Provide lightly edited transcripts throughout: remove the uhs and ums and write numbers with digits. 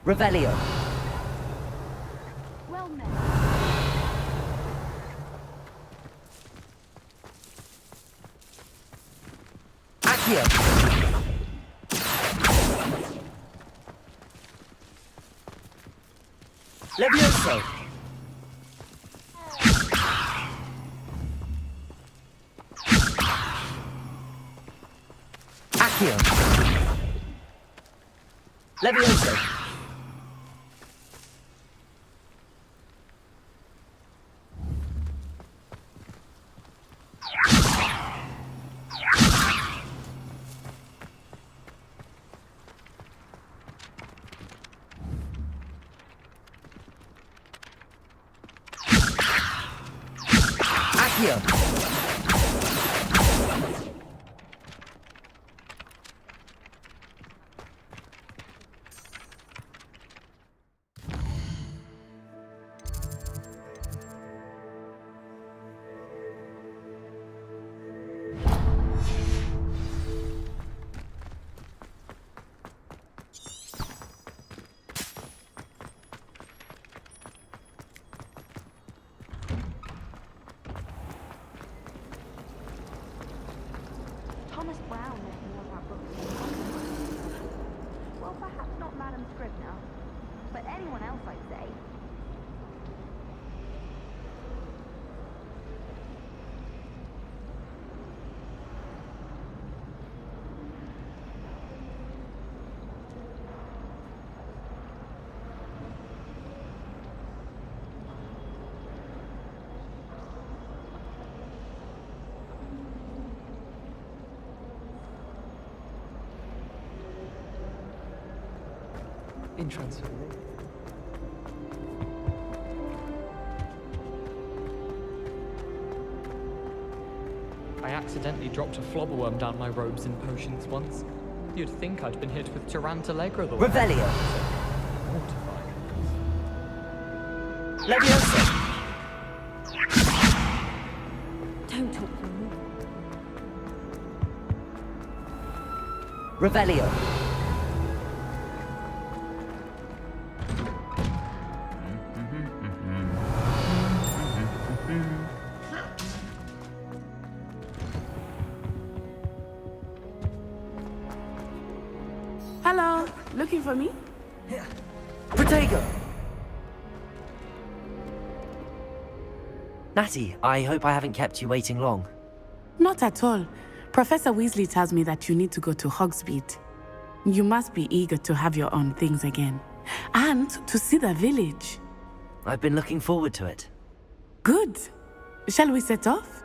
Revelio. Well met. Accio. Levioso. Accio. Levioso. Accio. Thomas Brown knows more about books. Well, perhaps not Madam Scribner, but anyone else, I'd say. In transfer. I accidentally dropped a flobberworm down my robes and potions once. You'd think I'd been hit with Tarantallegra the way. Revelio. Mortifying. Levioso. Don't talk to me. Revelio. Hello, looking for me? Protego. Natty, I hope I haven't kept you waiting long. Not at all. Professor Weasley tells me that you need to go to Hogsmeade. You must be eager to have your own things again. And to see the village. I've been looking forward to it. Good. Shall we set off?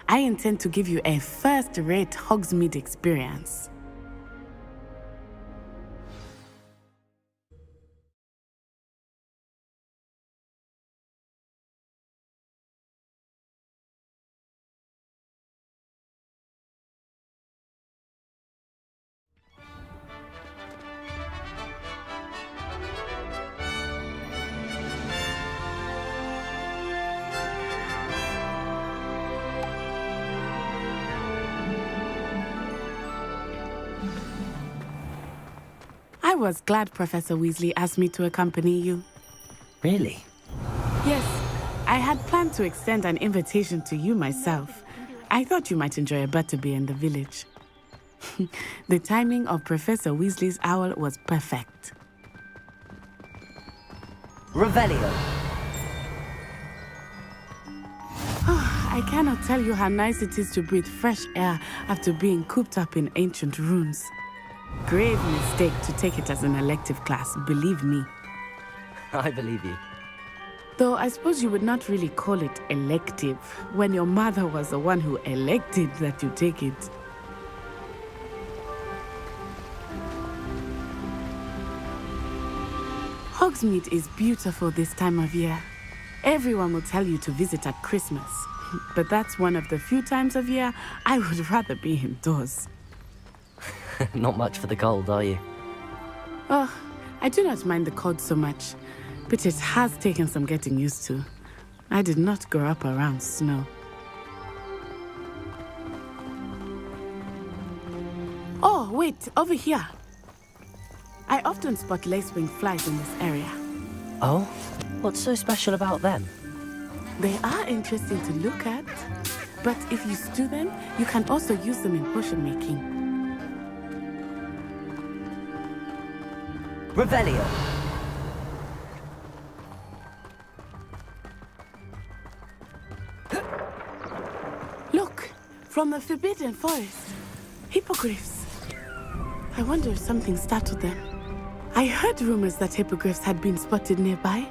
I intend to give you a first-rate Hogsmeade experience. I was glad Professor Weasley asked me to accompany you. Really? Yes, I had planned to extend an invitation to you myself. I thought you might enjoy a butterbeer in the village. The timing of Professor Weasley's owl was perfect. Revelio. I cannot tell you how nice it is to breathe fresh air after being cooped up in ancient ruins. Grave mistake to take it as an elective class, believe me. I believe you. Though I suppose you would not really call it elective when your mother was the one who elected that you take it. Hogsmeade is beautiful this time of year. Everyone will tell you to visit at Christmas, but that's one of the few times of year I would rather be indoors. Not much for the cold, are you? Oh, I do not mind the cold so much, but it has taken some getting used to. I did not grow up around snow. Oh, wait, over here. I often spot lacewing flies in this area. Oh? What's so special about them? They are interesting to look at, but if you stew them, you can also use them in potion making. Revelio. Look, from the Forbidden Forest. Hippogriffs. I wonder if something startled them. I heard rumors that hippogriffs had been spotted nearby.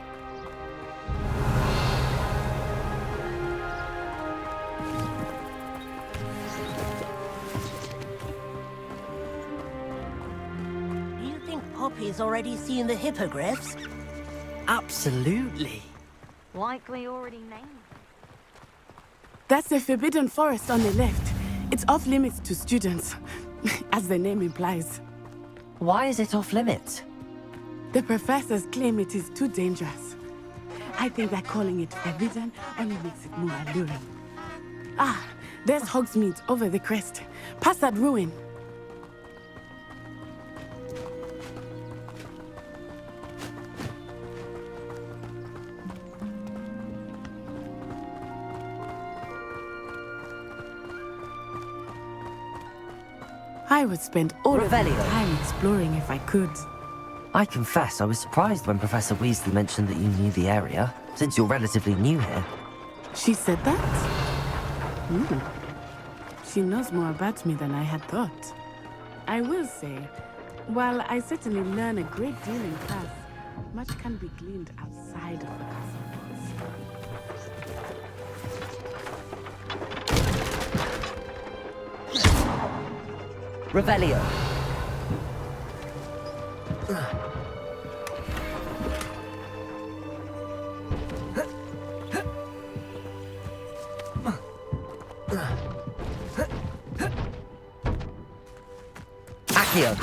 Do you think Poppy's already seen the hippogriffs? Absolutely. Likely already named. That's the Forbidden Forest on the left. It's off limits to students, as the name implies. Why is it off limits? The professors claim it is too dangerous. I think that calling it forbidden only makes it more alluring. Ah, there's Hogsmeade over the crest. Past that ruin. I would spend all of my Revelio. time exploring if I could. I confess I was surprised when Professor Weasley mentioned that you knew the area, since you're relatively new here. She said that? She knows more about me than I had thought. I will say, while I certainly learn a great deal in class, much can be gleaned outside of the castle walls. Revelio. Accio.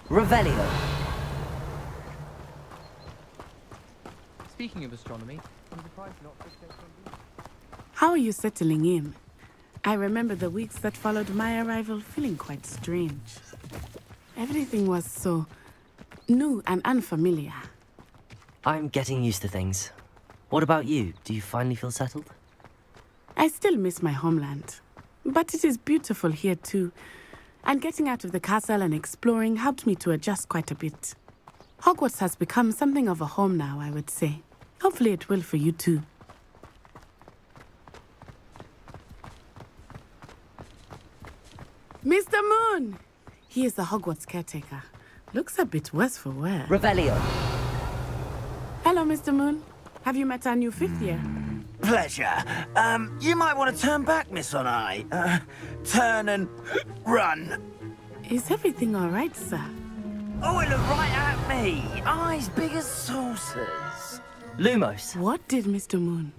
Revelio. Speaking of astronomy, I'm surprised not to take on. How are you settling in? I remember the weeks that followed my arrival feeling quite strange. Everything was so new and unfamiliar. I'm getting used to things. What about you? Do you finally feel settled? I still miss my homeland, but it is beautiful here too. And getting out of the castle and exploring helped me to adjust quite a bit. Hogwarts has become something of a home now, I would say. Hopefully it will for you too. Mr. Moon! He is the Hogwarts caretaker. Looks a bit worse for wear. Revelio. Hello, Mr. Moon. Have you met our new fifth year? Pleasure. You might want to turn back, Miss On Eye. Turn and run. Is everything all right, sir? Oh, it looked right at me. Eyes big as saucers. Lumos. What did Mr. Moon?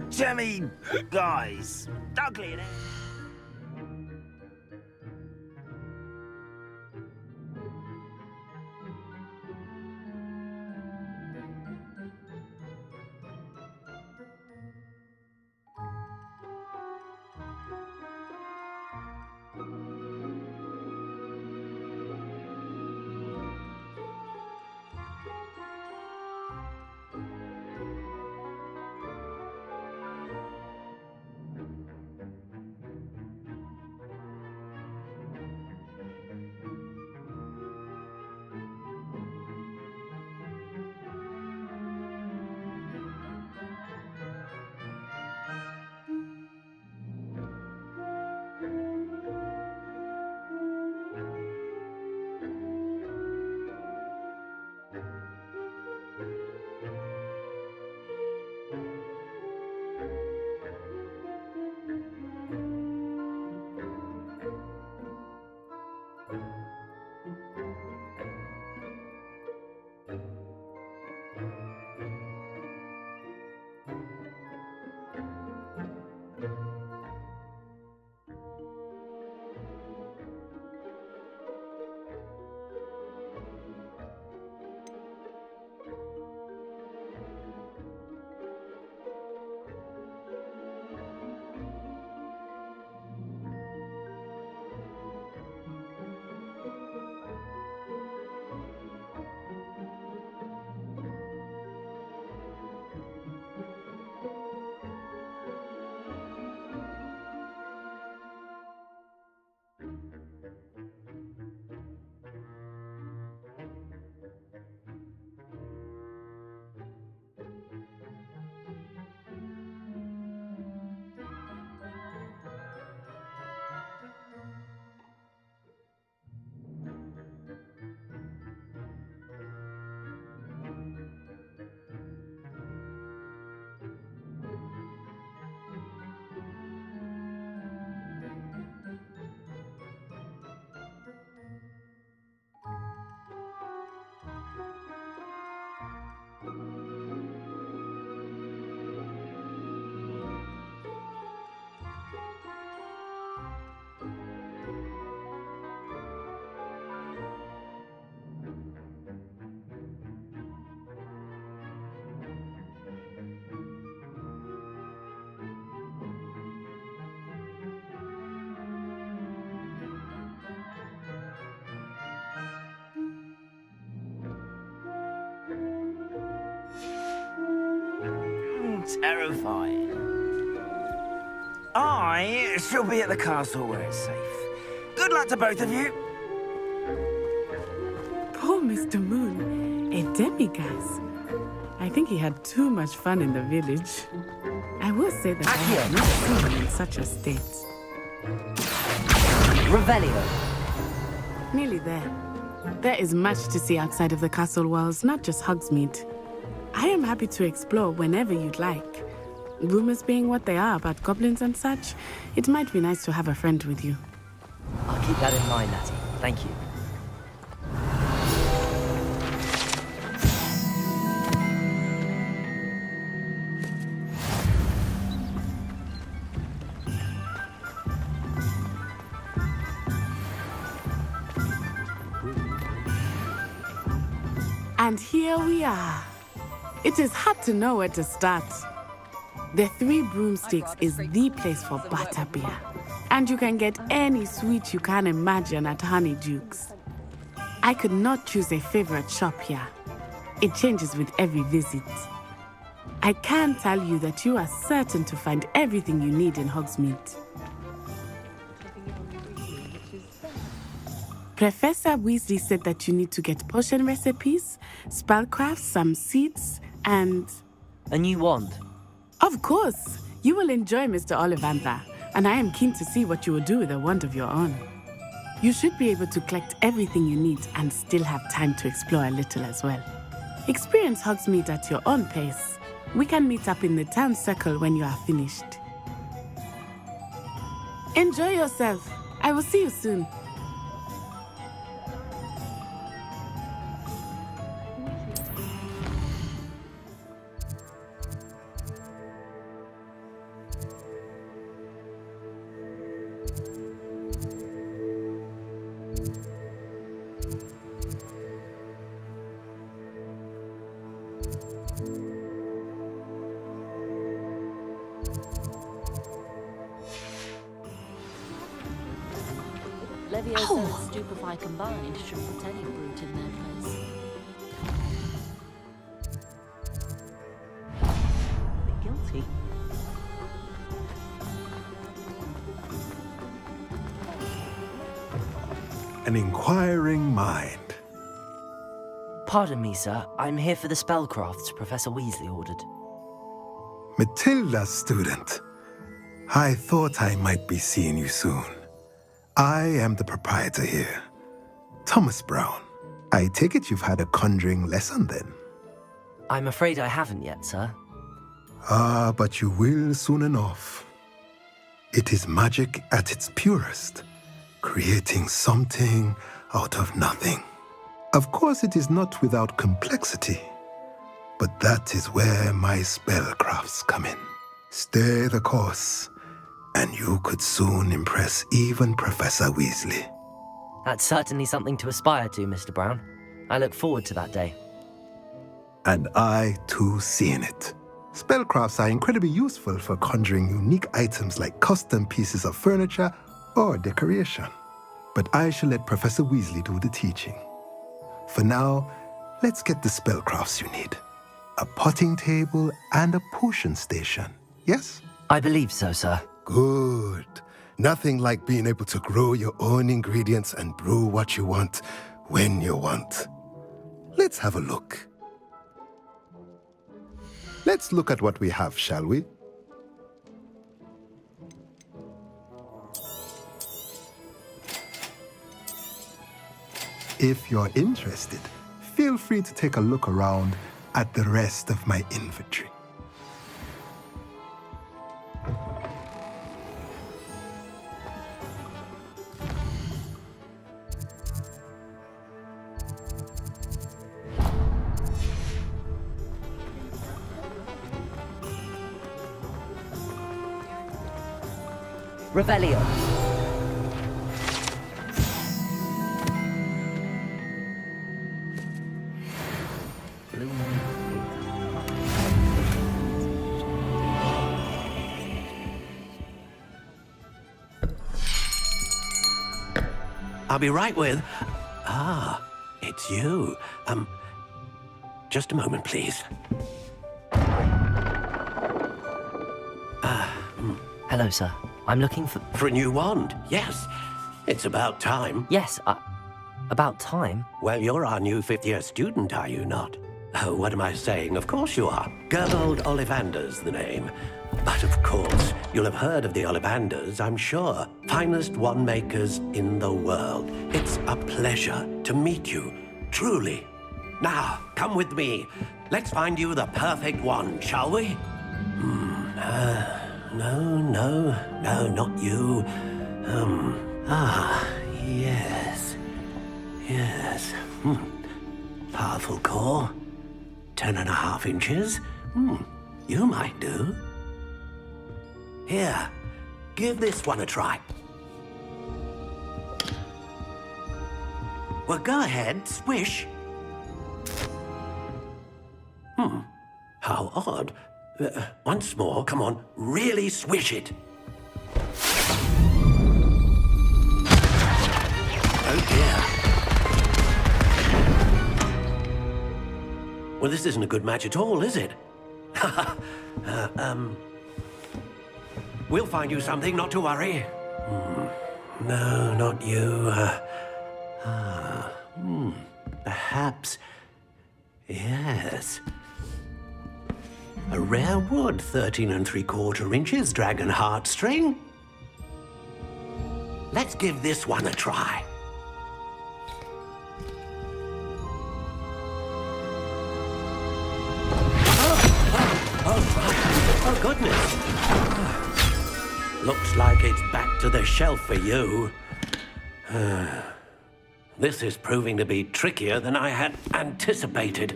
Jemmy, guys. Ugly, innit? terrifying. I shall be at the castle where it's safe. Good luck to both of you. Poor Mr. Moon, a demiguise. I think he had too much fun in the village. I will say that I have never seen him in such a state. Revelio. Nearly there. There is much to see outside of the castle walls, not just Hogsmeade. I am happy to explore whenever you'd like. Rumors being what they are about goblins and such, it might be nice to have a friend with you. I'll keep that in mind, Natty. Thank you. And here we are. It is hard to know where to start. The Three Broomsticks is the place for butterbeer. And you can get any sweet you can imagine at Honeyduke's. I could not choose a favorite shop here. It changes with every visit. I can tell you that you are certain to find everything you need in Hogsmeade. Professor Weasley said that you need to get potion recipes, spellcrafts, some seeds, and... A new wand. Of course! You will enjoy Mr. Ollivander, and I am keen to see what you will do with a wand of your own. You should be able to collect everything you need and still have time to explore a little as well. Experience Hogsmeade at your own pace. We can meet up in the town circle when you are finished. Enjoy yourself. I will see you soon. Leviosa and Stupefy combined should put any brute in their place. Bit guilty. An inquiring mind. Pardon me, sir. I'm here for the spellcrafts Professor Weasley ordered. Matilda, student. I thought I might be seeing you soon. I am the proprietor here, Thomas Brown. I take it you've had a conjuring lesson then? I'm afraid I haven't yet, sir. Ah, but you will soon enough. It is magic at its purest, creating something out of nothing. Of course, it is not without complexity, but that is where my spellcrafts come in. Stay the course, and you could soon impress even Professor Weasley. That's certainly something to aspire to, Mr. Brown. I look forward to that day. And I, too, seeing it. Spellcrafts are incredibly useful for conjuring unique items like custom pieces of furniture or decoration. But I shall let Professor Weasley do the teaching. For now, let's get the spellcrafts you need. A potting table and a potion station, yes? I believe so, sir. Good. Nothing like being able to grow your own ingredients and brew what you want when you want. Let's have a look. Let's look at what we have, shall we? If you're interested, feel free to take a look around at the rest of my inventory. Revelio. I'll be right with... Ah, it's you. Just a moment, please. Hello, sir. I'm looking for... For a new wand, yes. It's about time. Yes, about time. Well, you're our new fifth-year student, are you not? Oh, what am I saying? Of course you are. Gerbold Ollivander's the name. But of course, you'll have heard of the Ollivanders, I'm sure. Finest wand makers in the world. It's a pleasure to meet you, truly. Now, come with me. Let's find you the perfect wand, shall we? No, not you. Yes. Powerful core. 10.5 inches. You might do. Here, give this one a try. Well, go ahead, swish. How odd. Once more, come on, really swish it. Oh dear. Well, this isn't a good match at all, is it? We'll find you something, not to worry. No, not you. Perhaps. Yes. A rare wood, 13 3/4 inches, dragon heartstring. Let's give this one a try. Oh, goodness. Looks like it's back to the shelf for you. This is proving to be trickier than I had anticipated.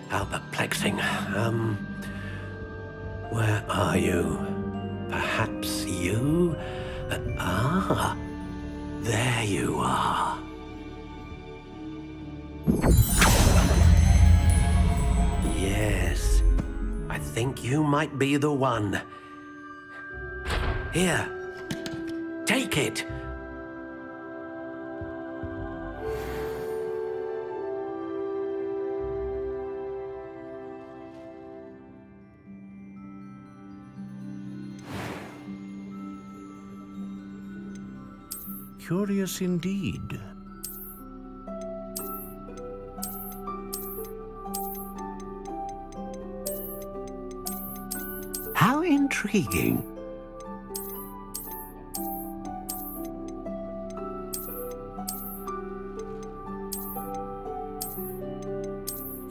How perplexing. Where are you? Perhaps you? There you are. Yes, I think you might be the one. Here, take it. Curious indeed. How intriguing.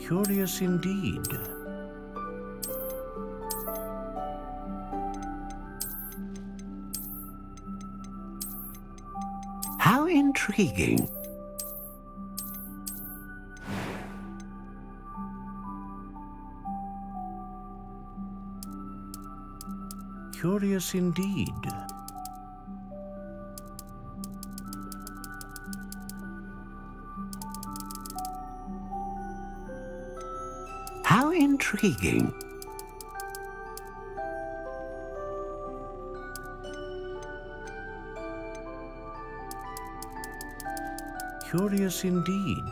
Curious indeed. How intriguing. Curious indeed. How intriguing. Curious indeed.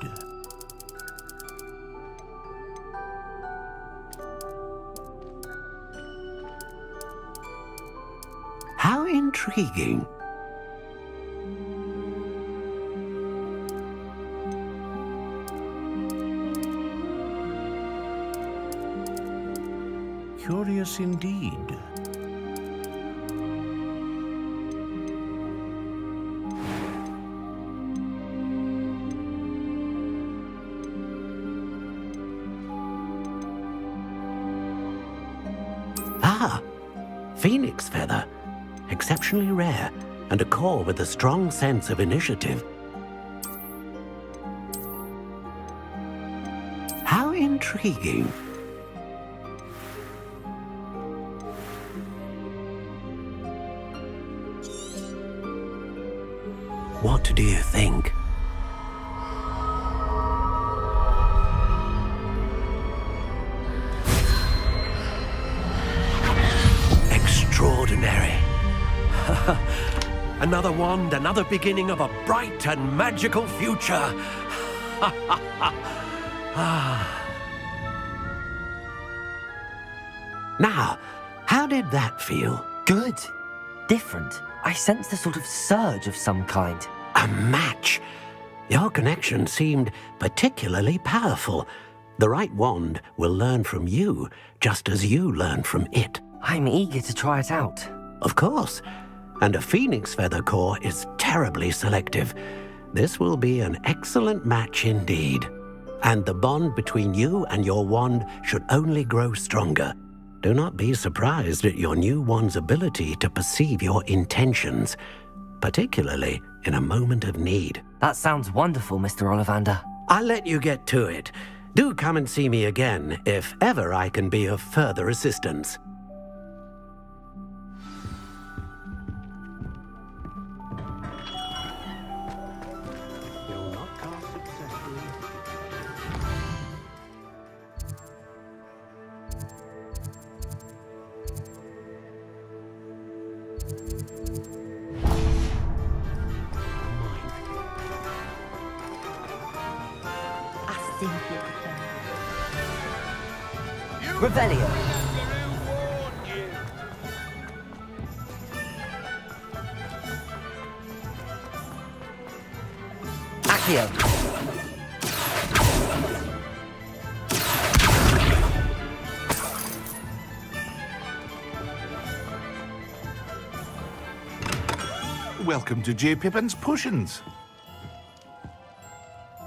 How intriguing. Curious indeed. Phoenix feather. Exceptionally rare, and a core with a strong sense of initiative. How intriguing. What do you think? Extraordinary. Another wand, another beginning of a bright and magical future. Now, how did that feel? Good. different. I sensed a sort of surge of some kind. A match? Your connection seemed particularly powerful. The right wand will learn from you, just as you learn from it. I'm eager to try it out. Of course. And a phoenix feather core is terribly selective. This will be an excellent match indeed. And the bond between you and your wand should only grow stronger. Do not be surprised at your new wand's ability to perceive your intentions, particularly in a moment of need. That sounds wonderful, Mr. Ollivander. I'll let you get to it. Do come and see me again if ever I can be of further assistance. Revelio. Accio. Welcome to J. Pippin's Potions.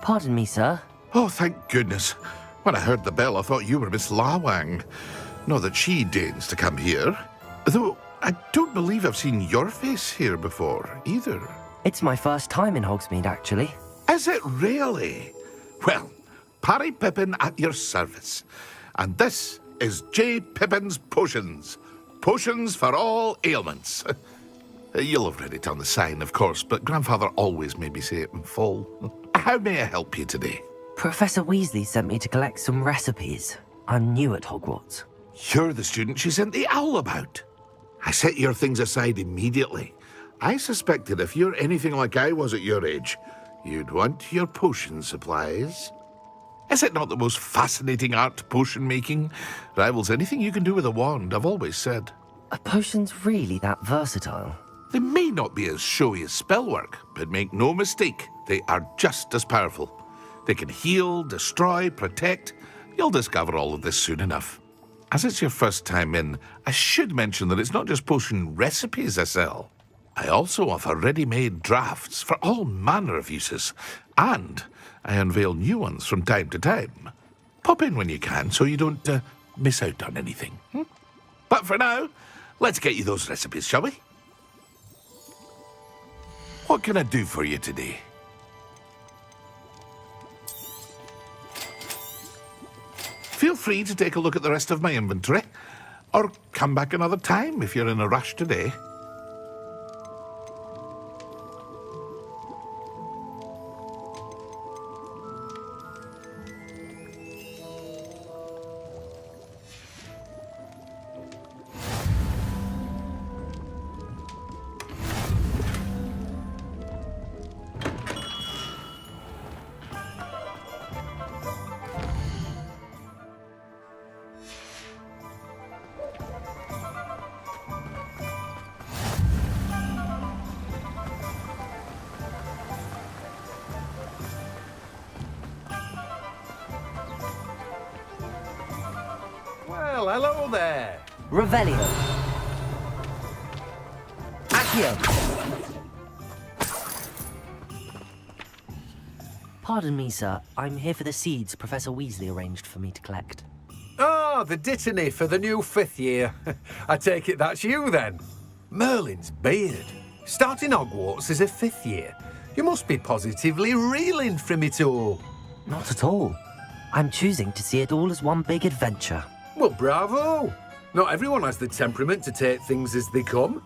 Pardon me, sir. Oh, thank goodness. When I heard the bell, I thought you were Miss Lawang. Not that she deigns to come here. Though, I don't believe I've seen your face here before, either. It's my first time in Hogsmeade, actually. Is it really? Well, Parry Pippin at your service. And this is J. Pippin's Potions. Potions for all ailments. You'll have read it on the sign, of course, but Grandfather always made me say it in full. How may I help you today? Professor Weasley sent me to collect some recipes. I'm new at Hogwarts. You're the student she sent the owl about. I set your things aside immediately. I suspected if you're anything like I was at your age, you'd want your potion supplies. Is it not the most fascinating art, potion making? Rivals anything you can do with a wand, I've always said. Are potions really that versatile? They may not be as showy as spellwork, but make no mistake, they are just as powerful. They can heal, destroy, protect. You'll discover all of this soon enough. As it's your first time in, I should mention that it's not just potion recipes I sell. I also offer ready-made drafts for all manner of uses, and I unveil new ones from time to time. Pop in when you can so you don't miss out on anything. But for now, let's get you those recipes, shall we? What can I do for you today? Feel free to take a look at the rest of my inventory, or come back another time if you're in a rush today. Well, hello there. Revelio. Accio. Pardon me, sir. I'm here for the seeds Professor Weasley arranged for me to collect. Ah, the dittany for the new 5th year. I take it that's you, then. Merlin's beard. Starting Hogwarts as a 5th year. You must be positively reeling from it all. Not at all. I'm choosing to see it all as one big adventure. Well, bravo. Not everyone has the temperament to take things as they come.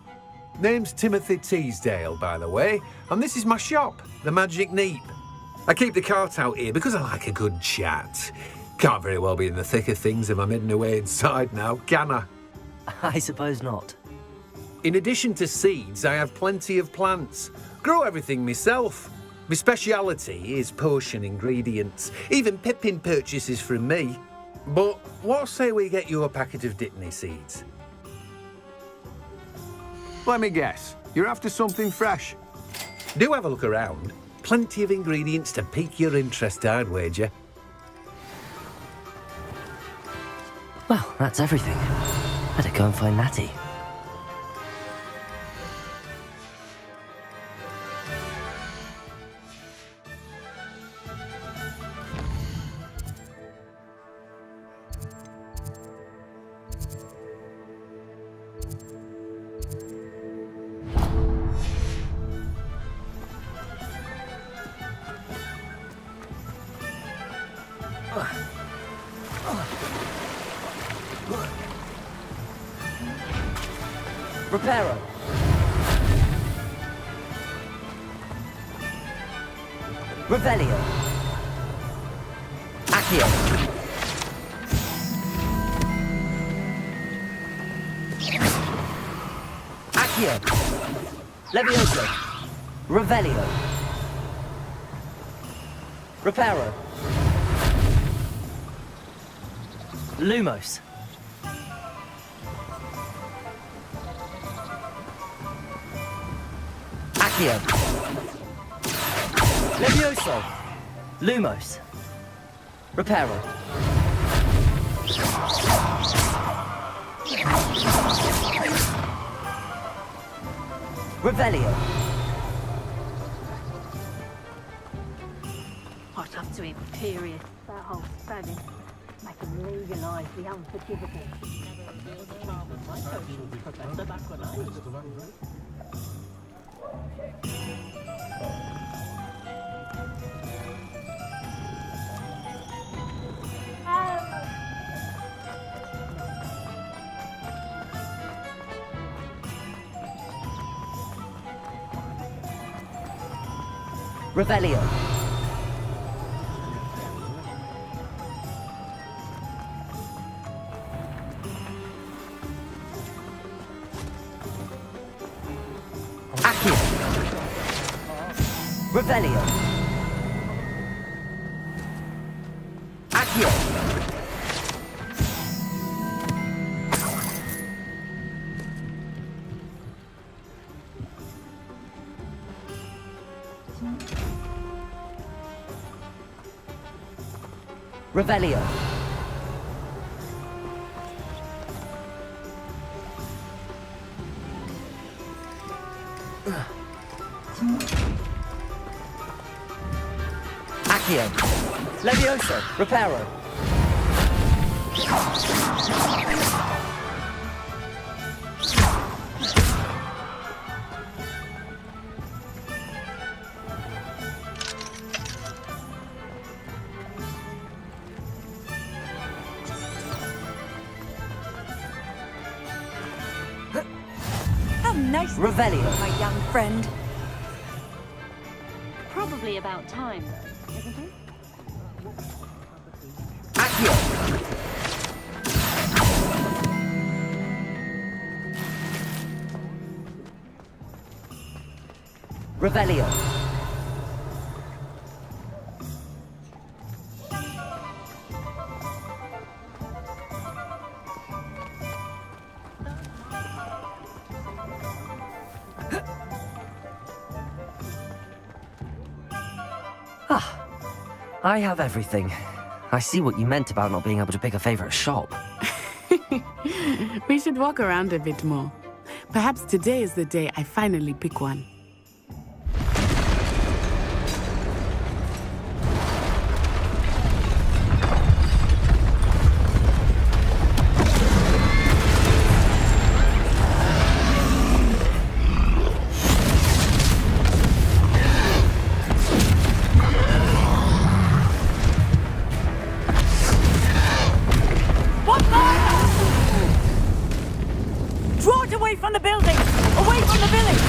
Name's Timothy Teasdale, by the way, and this is my shop, the Magic Neep. I keep the cart out here because I like a good chat. Can't very well be in the thick of things if I'm hidden away inside now, can I? I suppose not. In addition to seeds, I have plenty of plants. Grow everything myself. My speciality is potion ingredients. Even Pippin purchases from me. But what say we get you a packet of Dittany seeds? Let me guess. You're after something fresh. Do have a look around. Plenty of ingredients to pique your interest, I'd wager. Well, that's everything. Better go and find Natty. Reparo. Revelio. Accio. Accio. Levioso. Revelio. Reparo. Lumos. Accio. Levioso. Lumos. Reparo. Revelio. Hot up to him, period. That whole spamming. I can legalise the unforgivable. Revelio. Accio. Revelio. Accio. Revelio. Accio. Levioso. Reparo. How nice Revelio. my young friend. Probably about time, isn't it? Accio. Revelio. I have everything. I see what you meant about not being able to pick a favorite shop. We should walk around a bit more. Perhaps today is the day I finally pick one. Draw it away from the building! Away from the village!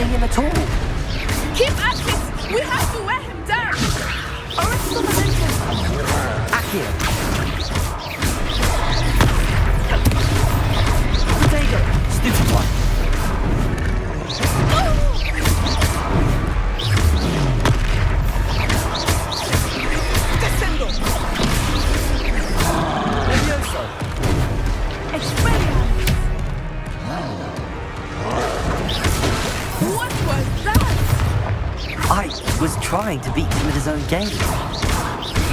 carry him at all. Keep at it! We have to wear him down! Accio. Potato! Stupid one. Descendo! Levioso! Expelliarmus! What was that? I was trying to beat him at his own game.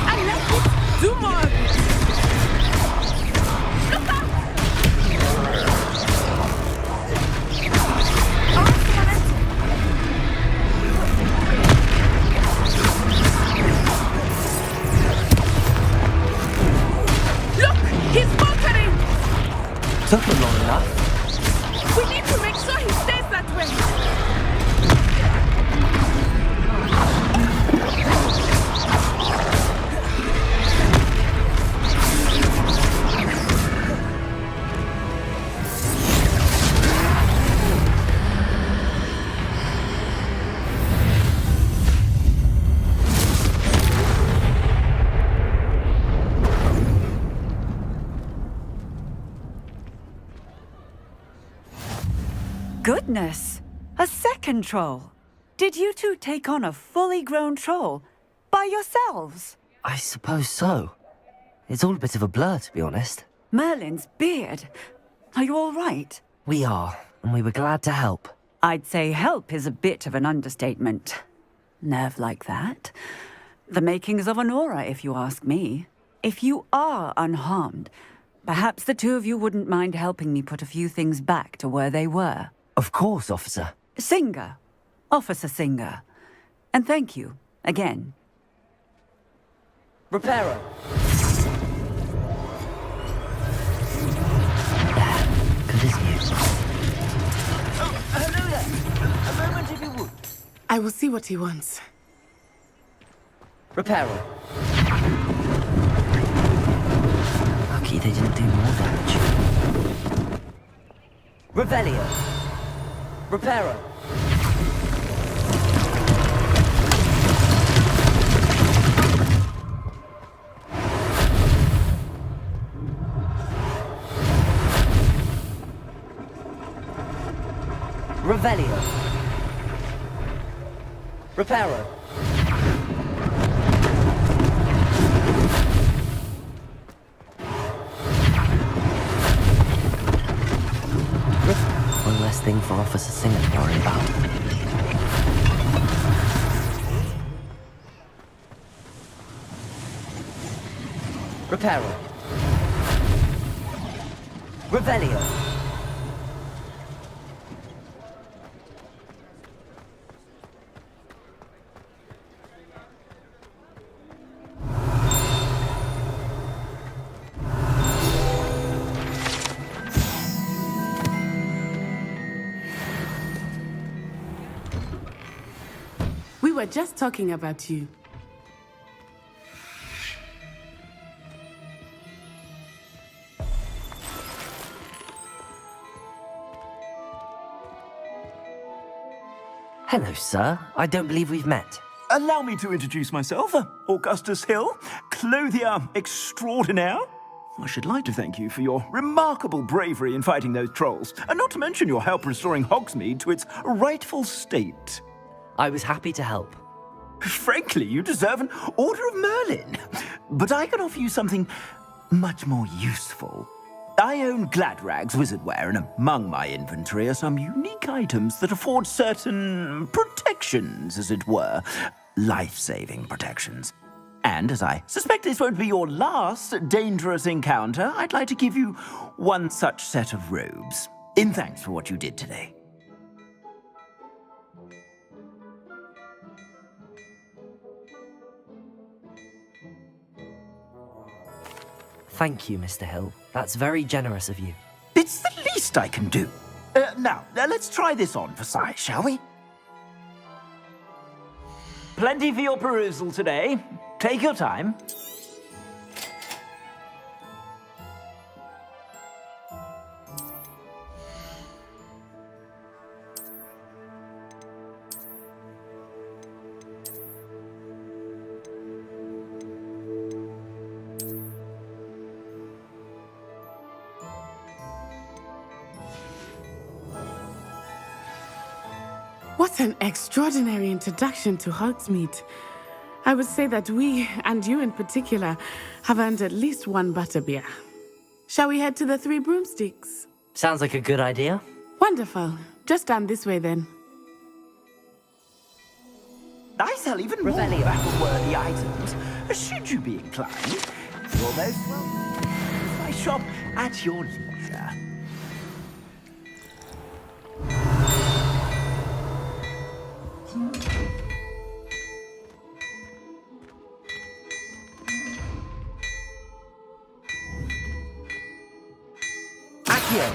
I like it! Do more of it! Look out! Look! He's motoring! Took him long enough. We need to make sure he stays that way! Goodness! A second troll! Did you two take on a fully grown troll by yourselves? I suppose so. It's all a bit of a blur, to be honest. Merlin's beard. Are you all right? We are, and we were glad to help. I'd say help is a bit of an understatement. Nerve like that. The makings of an aura, if you ask me. If you are unharmed, perhaps the two of you wouldn't mind helping me put a few things back to where they were. Of course, officer. Singer. Officer Singer. And thank you, again. Reparo. Good as new. Oh, hello there. A moment if you would. I will see what he wants. Reparo. Lucky they didn't do more damage. Revelio. Reparo. Revelio. Reparo. One less thing for Officer Singer to worry about. Reparo. Revelio. We were just talking about you. Hello, sir. I don't believe we've met. Allow me to introduce myself, Augustus Hill, clothier extraordinaire. I should like to thank you for your remarkable bravery in fighting those trolls, and not to mention your help restoring Hogsmeade to its rightful state. I was happy to help. Frankly, you deserve an Order of Merlin. But I can offer you something much more useful. I own Gladrag's wizardware, and among my inventory are some unique items that afford certain protections, as it were. Life-saving protections. And as I suspect this won't be your last dangerous encounter, I'd like to give you one such set of robes, in thanks for what you did today. Thank you, Mr. Hill. That's very generous of you. It's the least I can do. Now, let's try this on for size, shall we? Plenty for your perusal today. Take your time. What an extraordinary introduction to Hogsmeade. I would say that we, and you in particular, have earned at least one butterbeer. Shall we head to the Three Broomsticks? Sounds like a good idea. Wonderful. Just down this way then. I sell even more battle-worthy items, should you be inclined. You're most welcome. My shop at your leisure. Accio.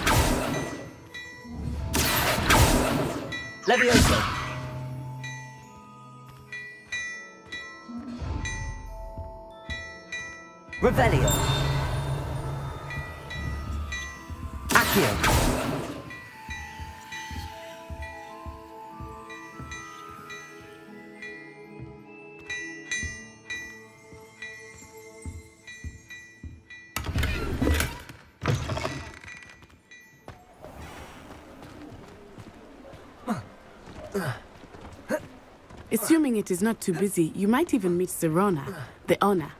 Levioso. Revelio. Accio. Assuming it is not too busy, you might even meet Serona, the owner.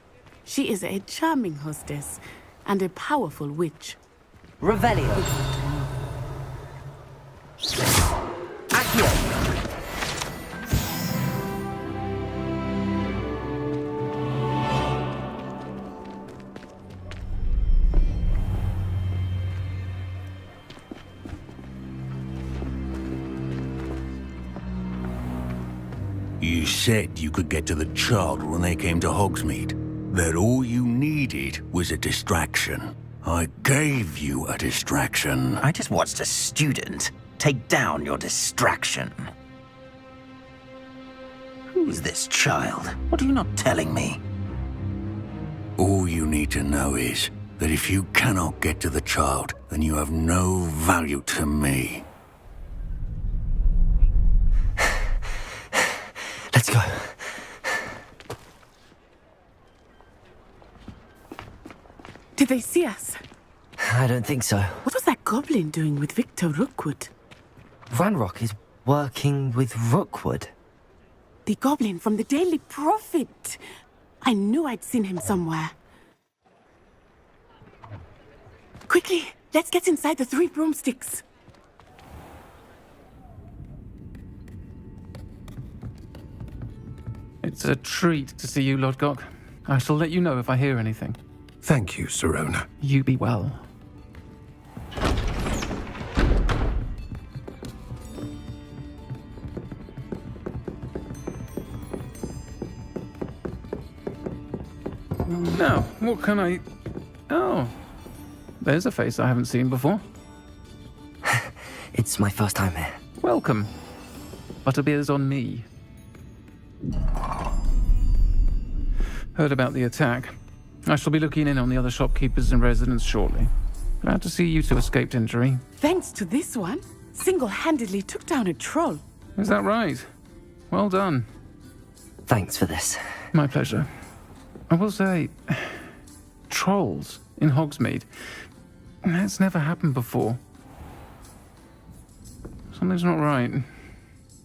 She is a charming hostess and a powerful witch. Revelio. Accio. You said you could get to the child when they came to Hogsmeade. That all you needed was a distraction. I gave you a distraction. I just watched a student take down your distraction. Who's this child? What are you not telling me? All you need to know is that if you cannot get to the child, then you have no value to me. Let's go. Did they see us? I don't think so. What was that goblin doing with Victor Rookwood? Ranrock is working with Rookwood. The goblin from the Daily Prophet. I knew I'd seen him somewhere. Quickly, let's get inside the Three Broomsticks. It's a treat to see you, Lodgok. I shall let you know if I hear anything. Thank you, Serona. You be well. Now, what can I... Oh, there's a face I haven't seen before. It's my first time here. Welcome. Butterbeer's on me. Heard about the attack. I shall be looking in on the other shopkeepers and residents shortly. Glad to see you two escaped injury. Thanks to this one, single-handedly took down a troll. Is that right? Well done. Thanks for this. My pleasure. I will say, trolls in Hogsmeade. That's never happened before. Something's not right.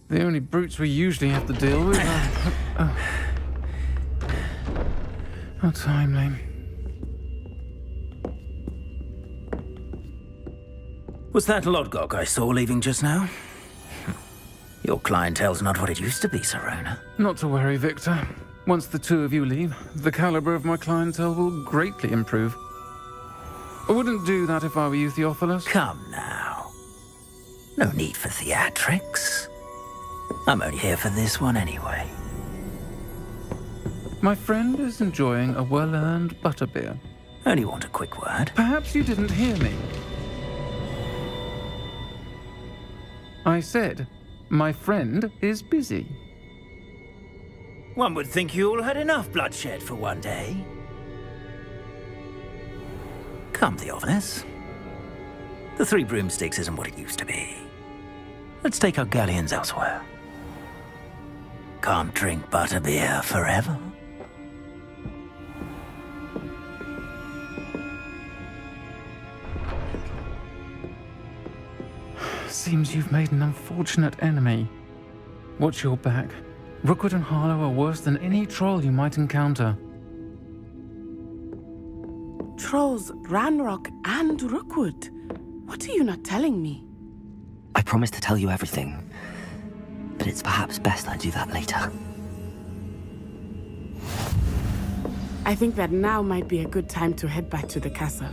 The only brutes we usually have to deal with are... How timely. Was that Lodgok I saw leaving just now? Your clientele's not what it used to be, Serona. Not to worry, Victor. Once the two of you leave, the caliber of my clientele will greatly improve. I wouldn't do that if I were you, Theophilus. Come now. No need for theatrics. I'm only here for this one anyway. My friend is enjoying a well-earned butterbeer. Only want a quick word. Perhaps you didn't hear me. I said, my friend is busy. One would think you all had enough bloodshed for one day. Come, Theophilus. The Three Broomsticks isn't what it used to be. Let's take our galleons elsewhere. Can't drink butterbeer forever. Seems you've made an unfortunate enemy. Watch your back. Rookwood and Harlow are worse than any troll you might encounter. Trolls, Ranrock, and Rookwood. What are you not telling me? I promised to tell you everything, but it's perhaps best I do that later. I think that now might be a good time to head back to the castle.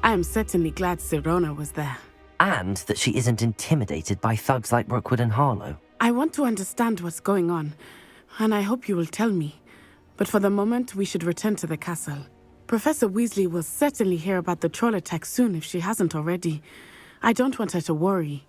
I am certainly glad Sirona was there. And that she isn't intimidated by thugs like Rookwood and Harlow. I want to understand what's going on, and I hope you will tell me. But for the moment, we should return to the castle. Professor Weasley will certainly hear about the troll attack soon if she hasn't already. I don't want her to worry.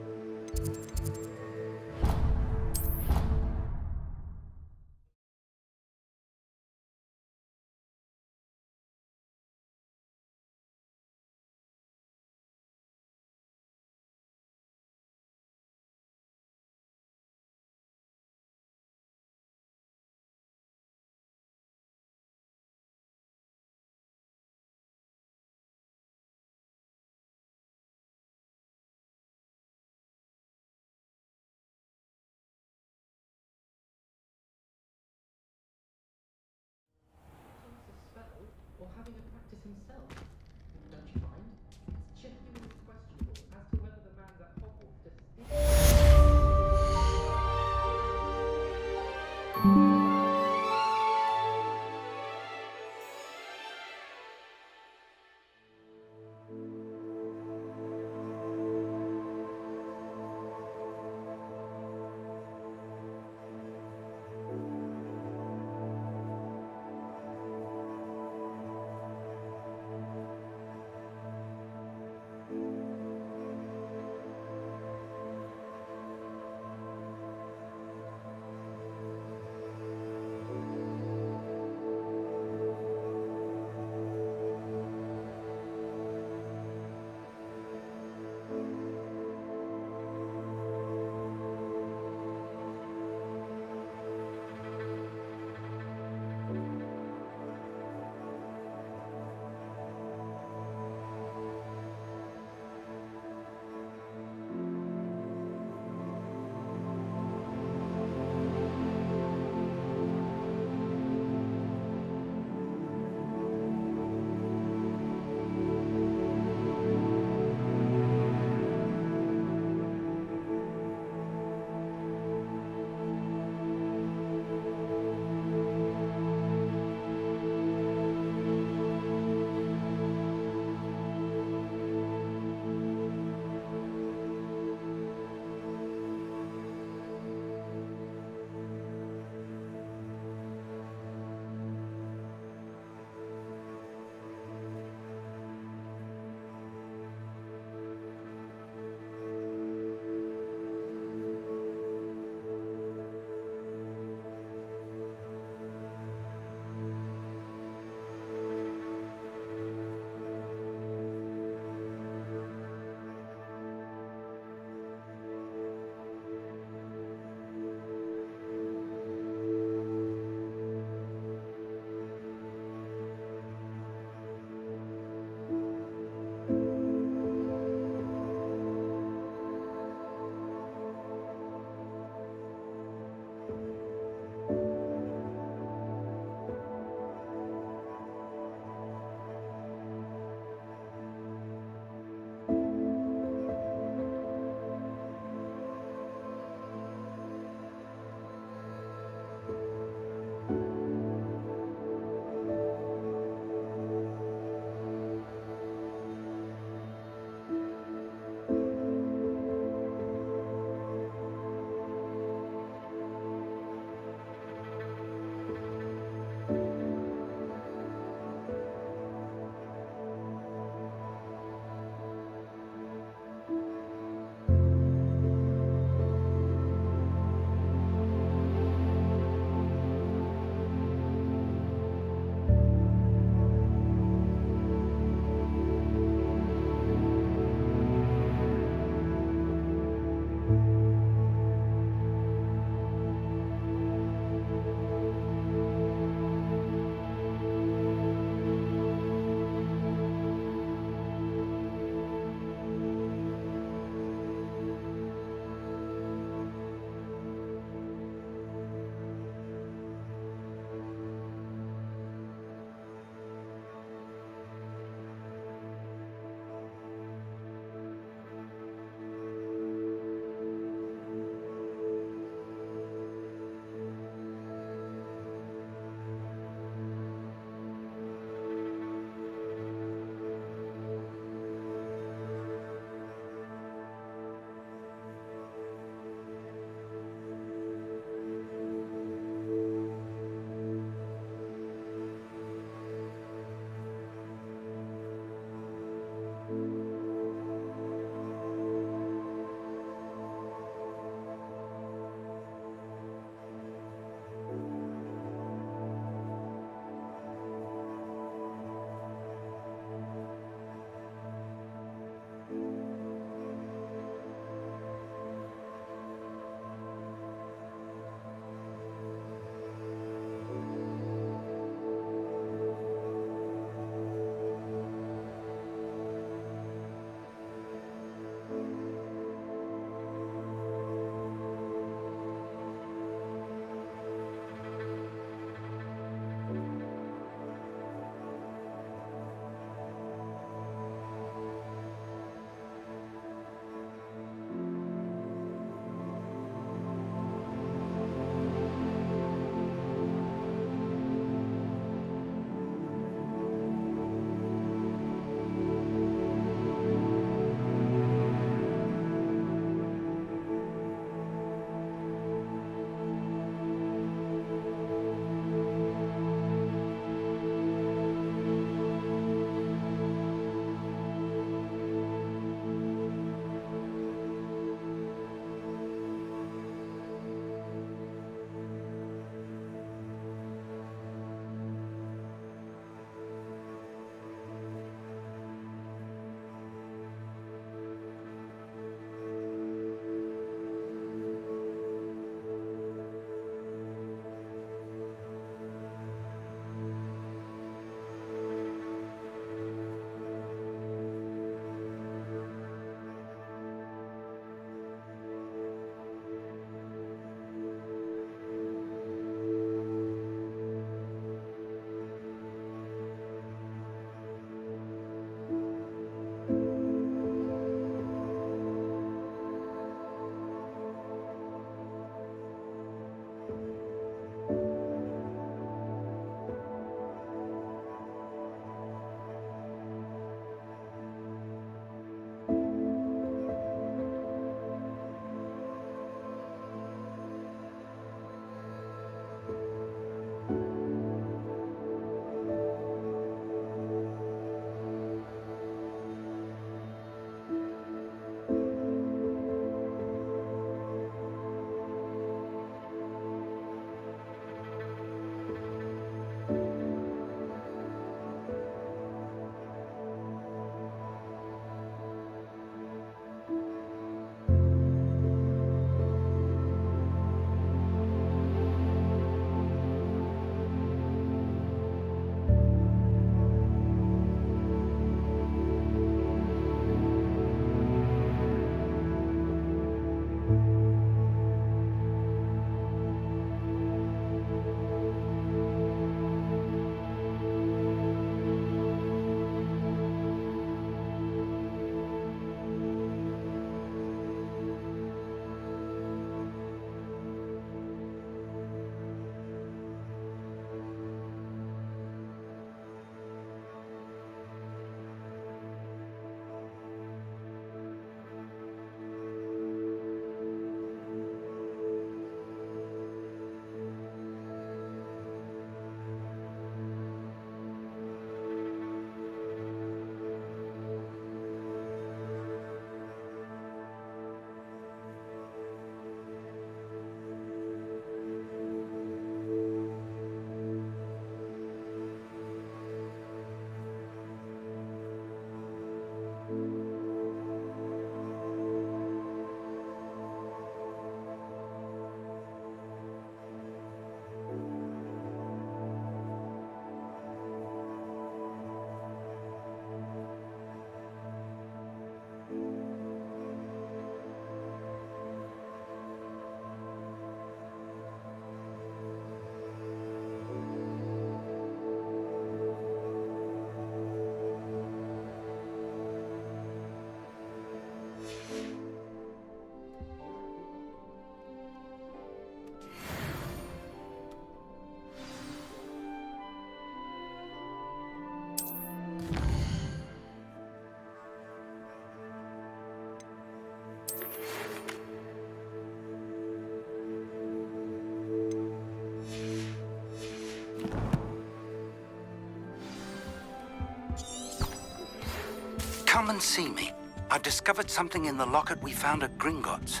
Come and see me. I've discovered something in the locket we found at Gringotts.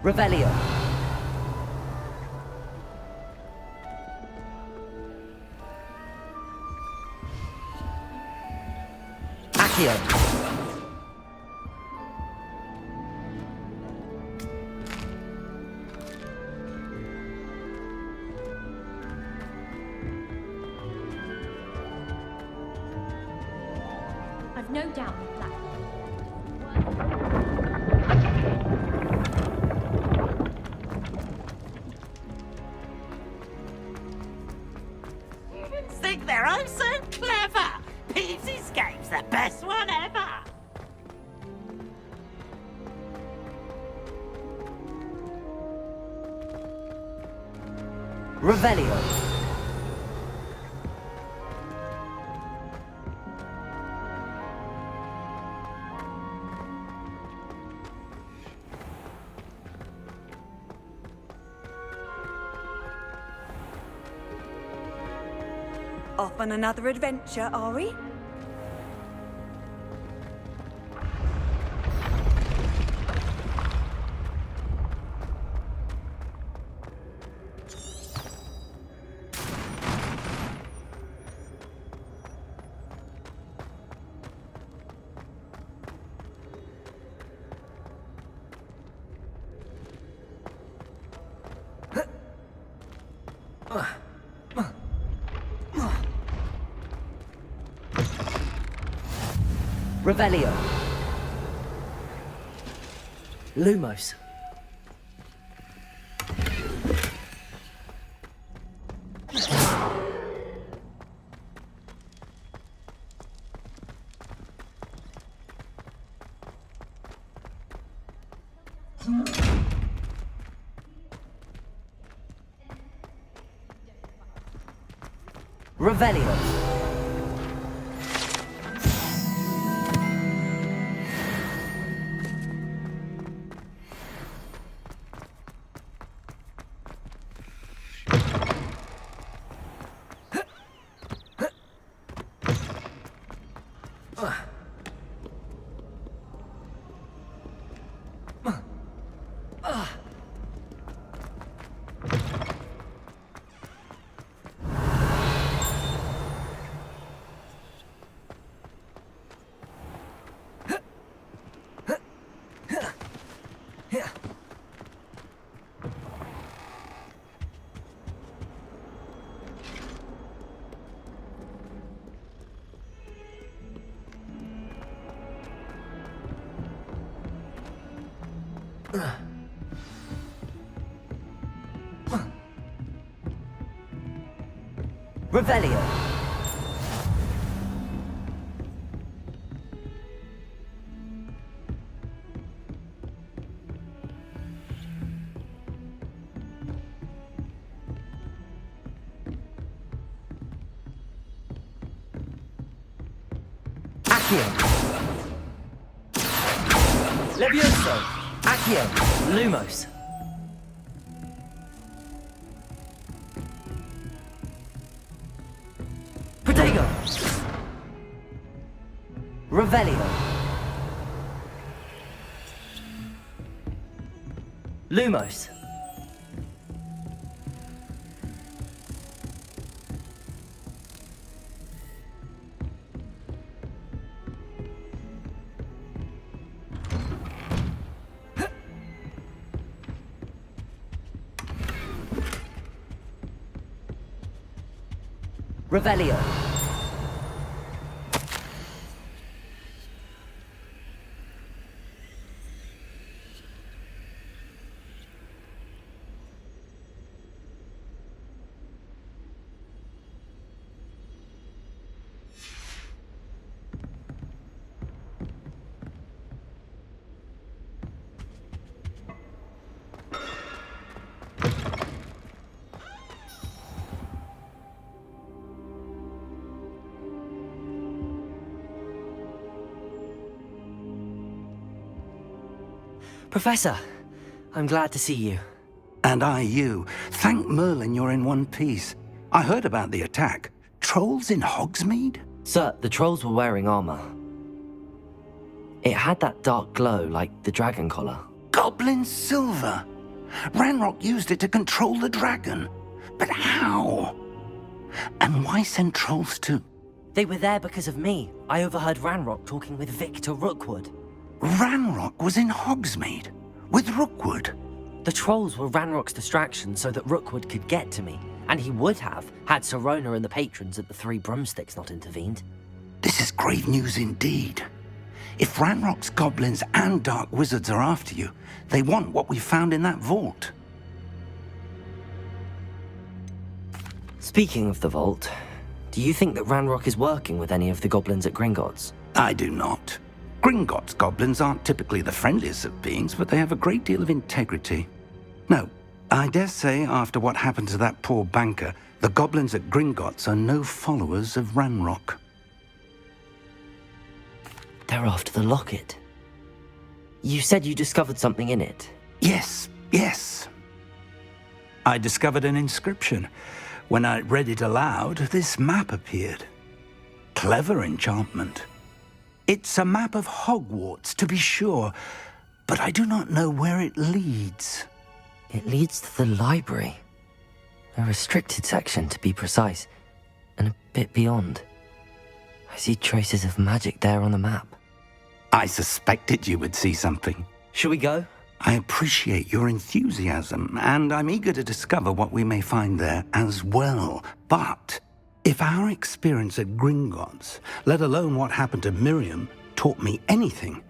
Revelio. Accio. I've no doubt that. Students think they're oh so clever. Peavy's game's the best one ever. Revelio. Off on another adventure, are we? Revelio. Lumos. Revelio. Revelio. Accio. Levioso. Accio. Lumos. Protego. Revelio. Lumos. Revelio. Professor, I'm glad to see you. And I you. Thank Merlin you're in one piece. I heard about the attack. Trolls in Hogsmeade? Sir, the trolls were wearing armor. It had that dark glow like the dragon collar. Goblin silver! Ranrock used it to control the dragon. But how? And why send trolls to... They were there because of me. I overheard Ranrock talking with Victor Rookwood. Ranrock was in Hogsmeade? With Rookwood? The trolls were Ranrock's distraction so that Rookwood could get to me. And he would have, had Sirona and the patrons at the Three Broomsticks not intervened. This is grave news indeed. If Ranrock's goblins and dark wizards are after you, they want what we found in that vault. Speaking of the vault, do you think that Ranrock is working with any of the goblins at Gringotts? I do not. Gringotts goblins aren't typically the friendliest of beings, but they have a great deal of integrity. No, I dare say after what happened to that poor banker, the goblins at Gringotts are no followers of Ranrock. They're after the locket. You said you discovered something in it. Yes. I discovered an inscription. When I read it aloud, this map appeared. Clever enchantment. It's a map of Hogwarts, to be sure, but I do not know where it leads. It leads to the library. A restricted section, to be precise, and a bit beyond. I see traces of magic there on the map. I suspected you would see something. Shall we go? I appreciate your enthusiasm, and I'm eager to discover what we may find there as well. But if our experience at Gringotts, let alone what happened to Miriam, taught me anything,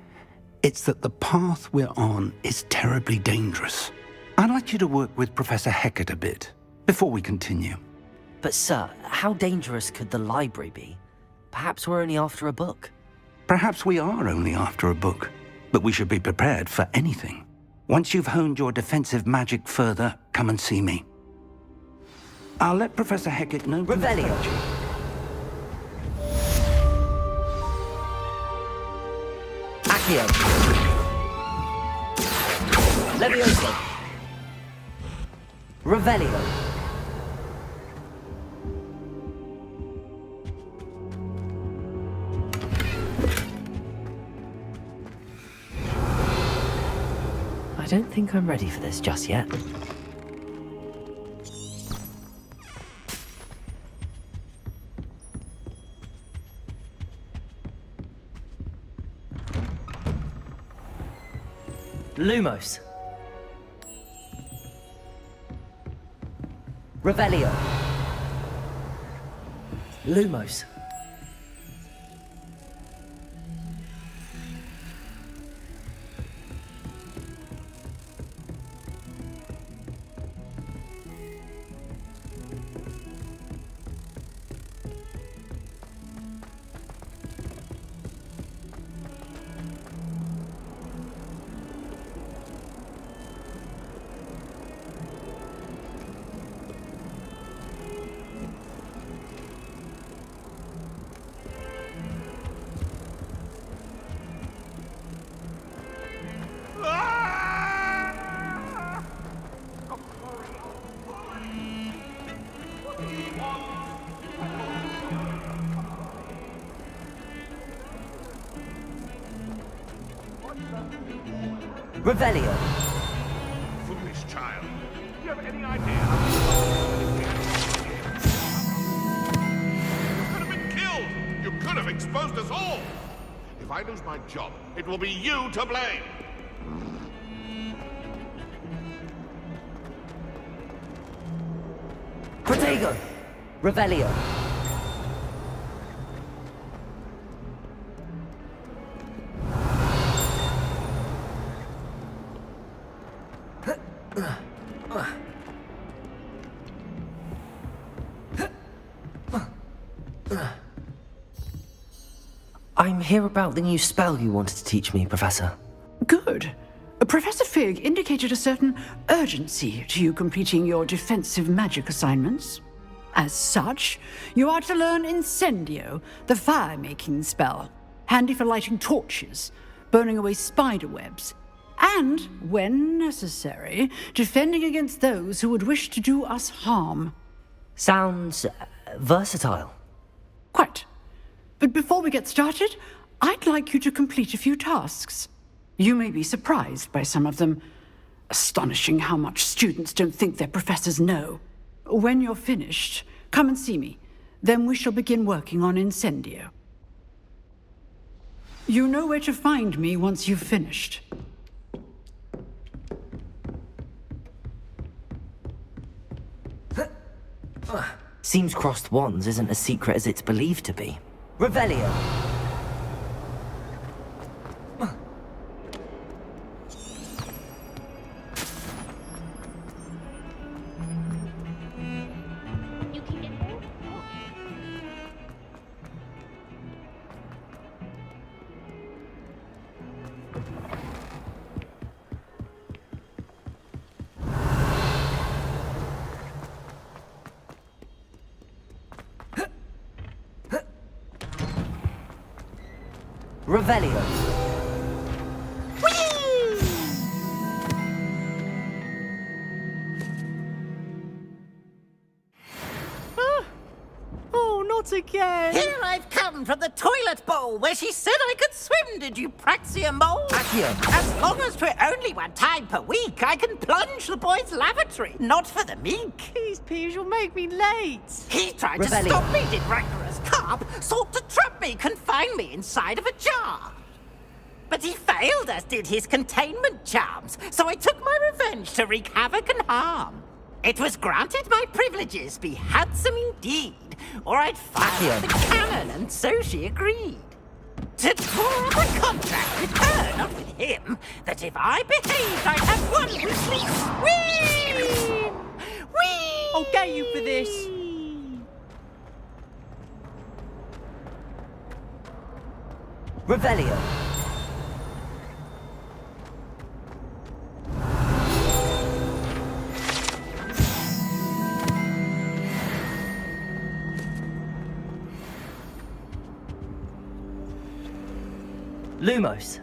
it's that the path we're on is terribly dangerous. I'd like you to work with Professor Hecat a bit before we continue. But sir, how dangerous could the library be? Perhaps we're only after a book. Perhaps we are only after a book, but we should be prepared for anything. Once you've honed your defensive magic further, come and see me. I'll let Professor Hecat know. Revelio. Accio. Levioso. Revelio. I don't think I'm ready for this just yet. Lumos. Revelio. Lumos. Revelio. Foolish child. Do you have any idea? You could have been killed. You could have exposed us all. If I lose my job, it will be you to blame. Protego. Revelio. I'm here about the new spell you wanted to teach me, Professor. Good. Professor Fig indicated a certain urgency to you completing your defensive magic assignments. As such, you are to learn Incendio, the fire-making spell, handy for lighting torches, burning away spider webs, and, when necessary, defending against those who would wish to do us harm. Sounds versatile. Quite. But before we get started, I'd like you to complete a few tasks. You may be surprised by some of them. Astonishing how much students don't think their professors know. When you're finished, come and see me. Then we shall begin working on Incendio. You know where to find me once you've finished. Seems crossed wands isn't as secret as it's believed to be. Revelio! Revelio. Oh, not again. Here I've come from the toilet bowl where she said I could swim, did you praxia mole? Accio. As long as for only 1 time per week, I can plunge the boys' lavatory, not for the meek. These peas will make me late. He tried to Revelio. stop me, did rancorous carp, sought to trap me, confine me inside of a jar. But he failed, as did his containment charms, so I took my revenge to wreak havoc and harm. It was granted my privileges be handsome indeed, or I'd fire the cannon, and so she agreed. To draw up a contract with her, not with him, that if I behaved, I'd have one weekly swim! Whee! I'll get you for this. Revelio. Lumos.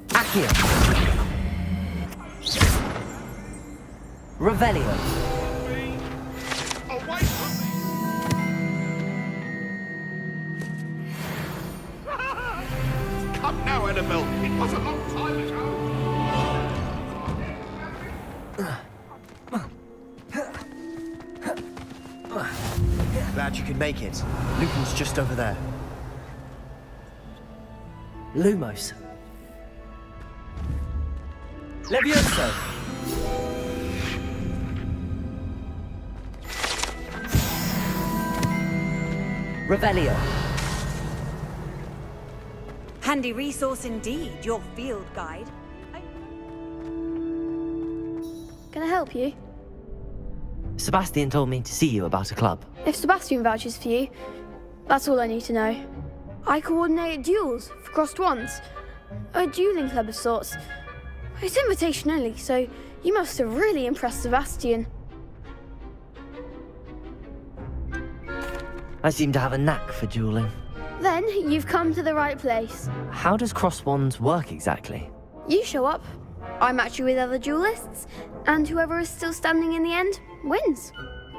Accio. Revelio. Away from me! Come now, Annabelle. It was a long time ago. Glad you could make it. Lucan's just over there. Lumos. Levioso. Revelio. Handy resource indeed, your field guide. Can I help you? Sebastian told me to see you about a club. If Sebastian vouches for you, that's all I need to know. I coordinate duels for crossed wands. A dueling club of sorts. It's invitation only, so you must have really impressed Sebastian. I seem to have a knack for dueling. Then you've come to the right place. How does crossed wands work exactly? You show up, I match you with other duelists, and whoever is still standing in the end wins.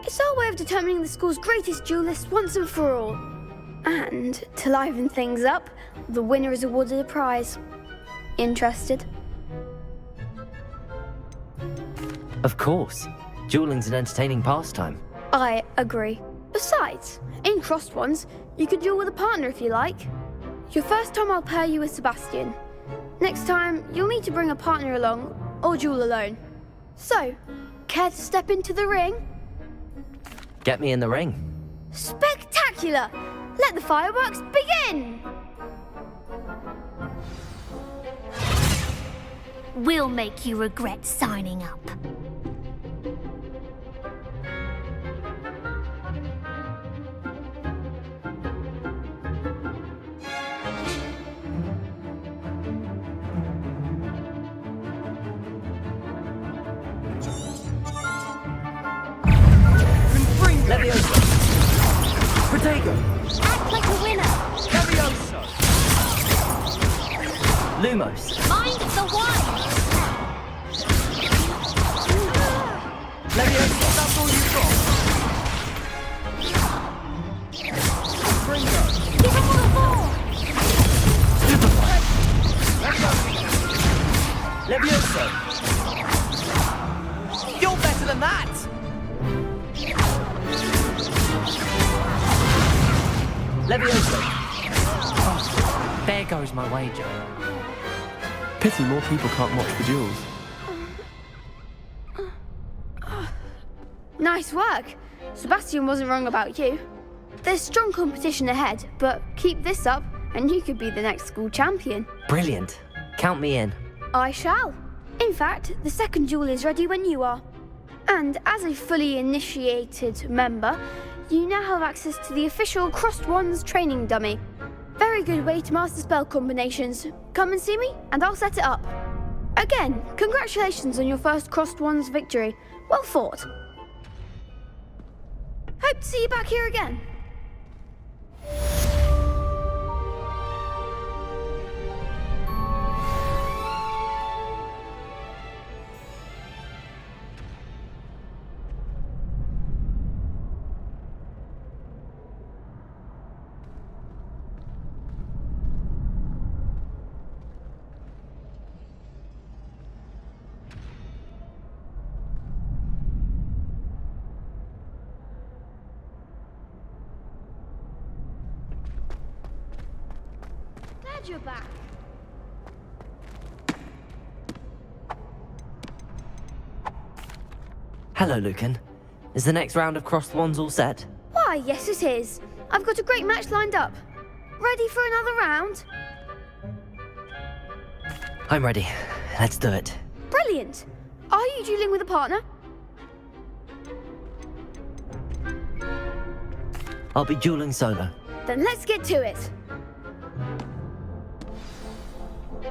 It's our way of determining the school's greatest duelist once and for all. And to liven things up, the winner is awarded a prize. Interested? Of course. Dueling's an entertaining pastime. I agree. Besides, in crossed ones, you could duel with a partner if you like. Your first time I'll pair you with Sebastian. Next time, you'll need to bring a partner along, or duel alone. So, care to step into the ring? Get me in the ring. Spectacular! Let the fireworks begin! We'll make you regret signing up. Levioso. Protego. Act like a winner. Levioso. Lumos. Mind the wine. Levioso. That's all you've got. Give 'em all Oh, there goes my wager. Pity more people can't watch the duels. Nice work. Sebastian wasn't wrong about you. There's strong competition ahead, but keep this up and you could be the next school champion. Brilliant. Count me in. I shall. In fact, the second duel is ready when you are. And as a fully initiated member, you now have access to the official Crossed Wands training dummy. Very good way to master spell combinations. Come and see me, and I'll set it up. Again, congratulations on your first Crossed Wands victory. Well fought. Hope to see you back here again. Glad you're back. Hello, Lucan. Is the next round of Crossed Wands all set? Why, yes it is. I've got a great match lined up. Ready for another round? I'm ready. Let's do it. Brilliant. Are you dueling with a partner? I'll be dueling solo. Then let's get to it.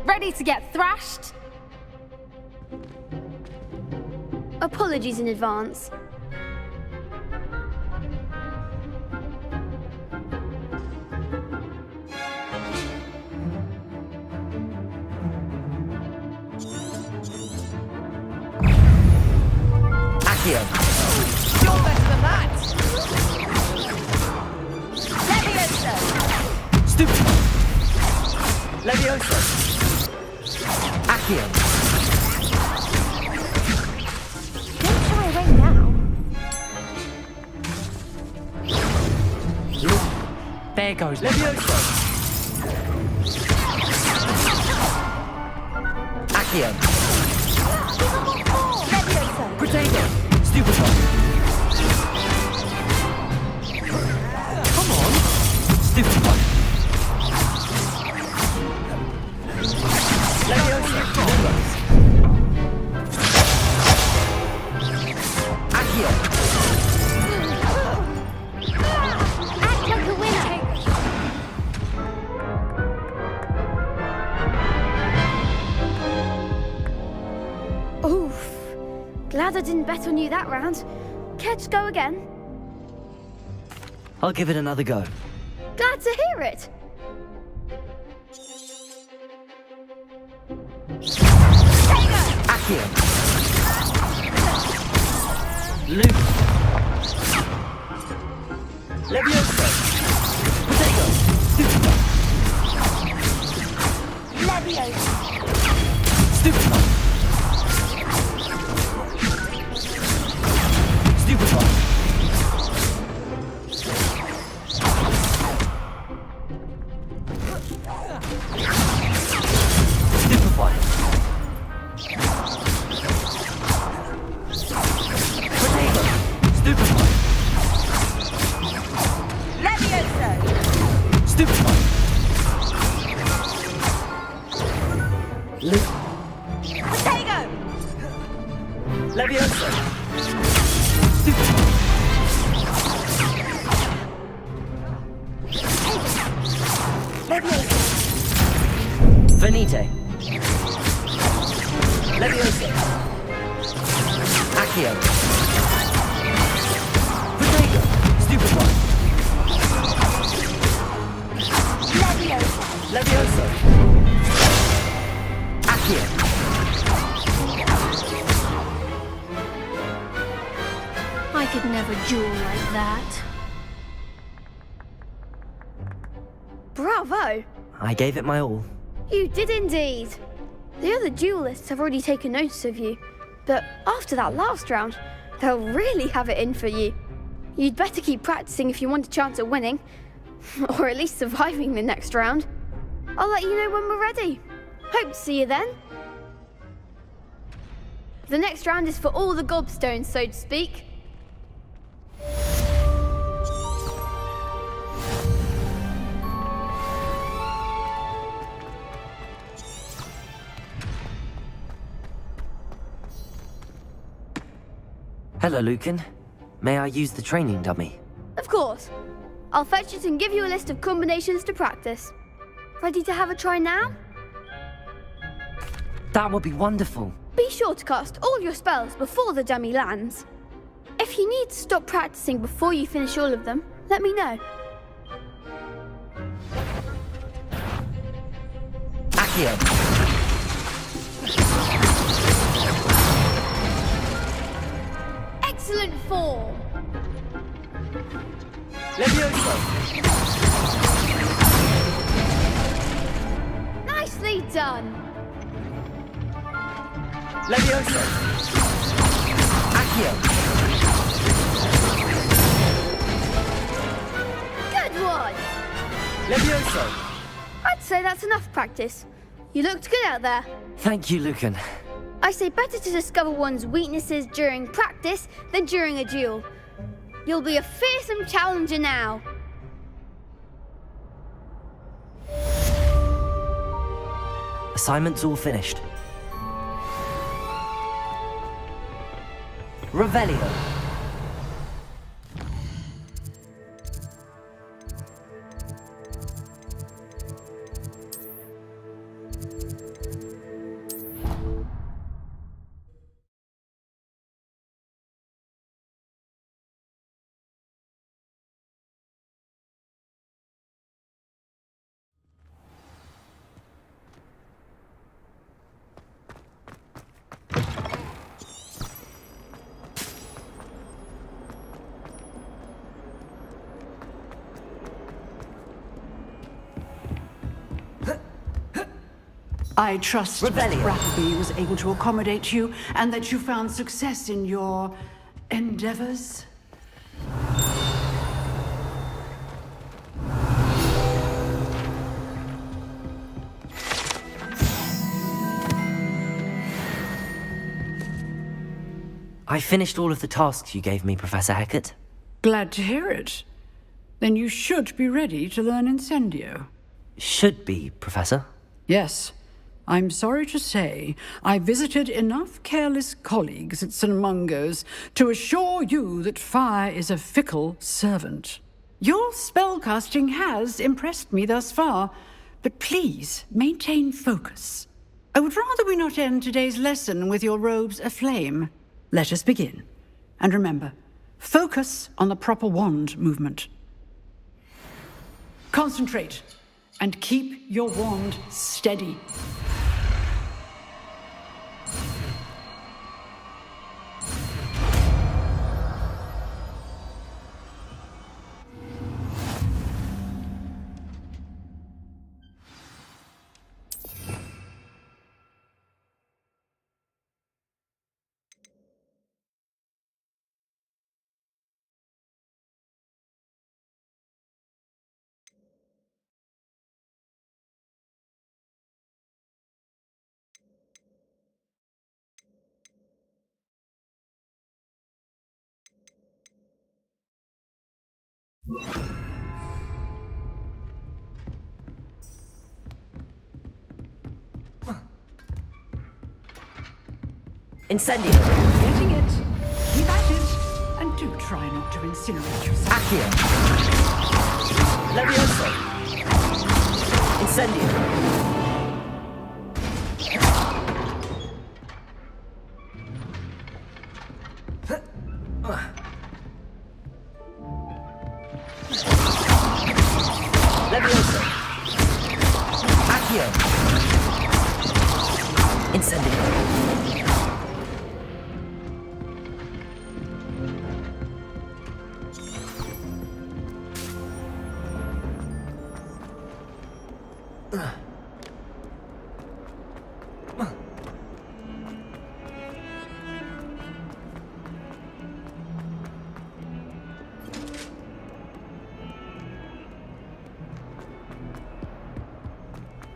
Ready to get thrashed? Apologies in advance. Accio. You're better than that! Leviosa! Stupid. Leviosa. Accio. Don't shy away now. There goes Leviosa. Accio. Leviosa! Potato. Stupid one. Come on. Stupid one. Leviosa. Accio. Act like a winner! Oof. Glad I didn't bet on you that round. Care to go again? I'll give it another go. Glad to hear it. Accio. Luke. Leviosa. Potato. Stupid one. Leviosa! Stupid one. Stupid one. Stupid one. Potato. Stupid one. Leviosa! Stupid one. Luke. Potato! Leviosa. Stupid one. Leviosa! Venite. Leviosa. Accio. Potato. Stupid one. Leviosa! Leviosa. Accio. I could never duel like that. Bravo. I gave it my all. You did indeed. The other duelists have already taken notice of you, but after that last round, they'll really have it in for you. You'd better keep practicing if you want a chance at winning. Or at least surviving the next round. I'll let you know when we're ready. Hope to see you then. The next round is for all the gobstones, so to speak. Hello, Lucan. May I use the training dummy? Of course. I'll fetch it and give you a list of combinations to practice. Ready to have a try now? That would be wonderful. Be sure to cast all your spells before the dummy lands. If you need to stop practicing before you finish all of them, let me know. Accio. Excellent form. Levioso. Nicely done. Levioso. Accio. Good one. Levioso. I'd say that's enough practice. You looked good out there. Thank you, Lucan. I say better to discover one's weaknesses during practice than during a duel. You'll be a fearsome challenger now. Assignment's all finished. Revelio. I trust that Raffaby was able to accommodate you and that you found success in your endeavors. I finished all of the tasks you gave me, Professor Hecat. Glad to hear it. Then you should be ready to learn Incendio. Should be, Professor. Yes. I'm sorry to say, I visited enough careless colleagues at St. Mungo's to assure you that fire is a fickle servant. Your spellcasting has impressed me thus far, but please maintain focus. I would rather we not end today's lesson with your robes aflame. Let us begin. And remember, focus on the proper wand movement. Concentrate, and keep your wand steady. Incendio. Getting it. Keep at it. And do try not to incinerate yourself. Accio. Levioso. Incendio. Levioso. Accio. Incendio.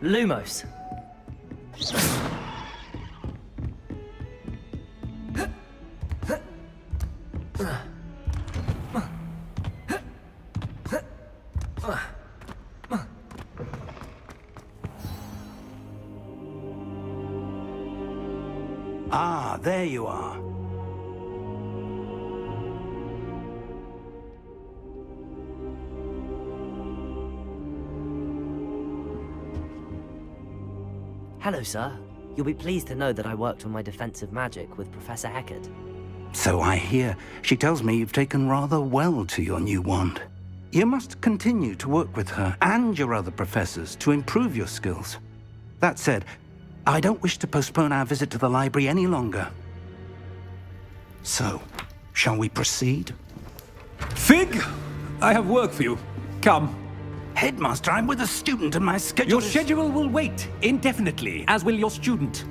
Lumos. Ah, there you are. Hello, sir. You'll be pleased to know that I worked on my defensive magic with Professor Heckard. So I hear. She tells me you've taken rather well to your new wand. You must continue to work with her and your other professors to improve your skills. That said, I don't wish to postpone our visit to the library any longer. So, shall we proceed? Fig! I have work for you. Come. Headmaster, I'm with a student and my schedule Your schedule will wait indefinitely, as will your student.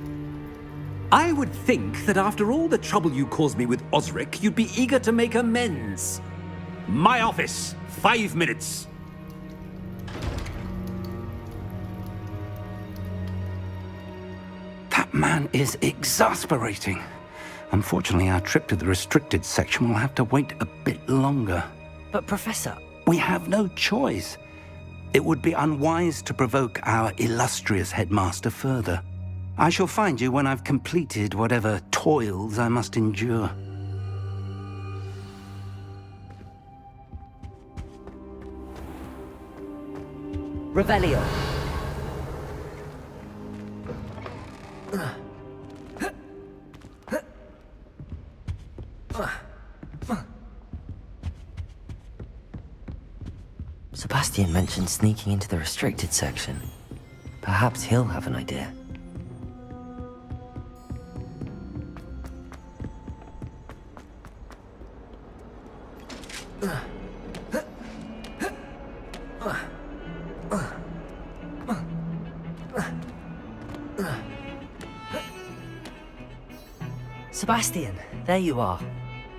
I would think that after all the trouble you caused me with Osric, you'd be eager to make amends. My office, 5 minutes. That man is exasperating. Unfortunately, our trip to the restricted section will have to wait a bit longer. But, Professor... We have no choice. It would be unwise to provoke our illustrious headmaster further. I shall find you when I've completed whatever toils I must endure. Revelio. Sebastian mentioned sneaking into the restricted section. Perhaps he'll have an idea. Sebastian, there you are.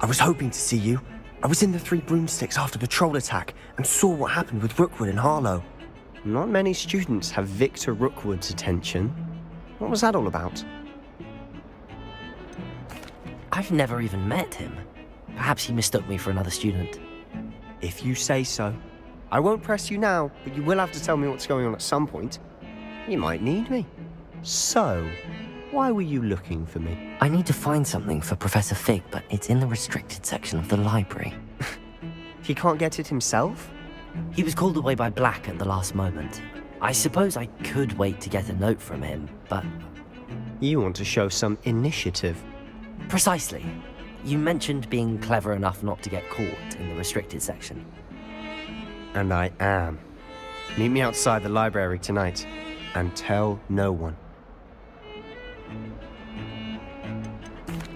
I was hoping to see you. I was in the Three Broomsticks after the troll attack and saw what happened with Rookwood and Harlow. Not many students have Victor Rookwood's attention. What was that all about? I've never even met him. Perhaps he mistook me for another student. If you say so. I won't press you now, but you will have to tell me what's going on at some point. You might need me. So, why were you looking for me? I need to find something for Professor Fig, but it's in the restricted section of the library. He can't get it himself? He was called away by Black at the last moment. I suppose I could wait to get a note from him, but... You want to show some initiative. Precisely. You mentioned being clever enough not to get caught in the restricted section. And I am. Meet me outside the library tonight, and tell no one.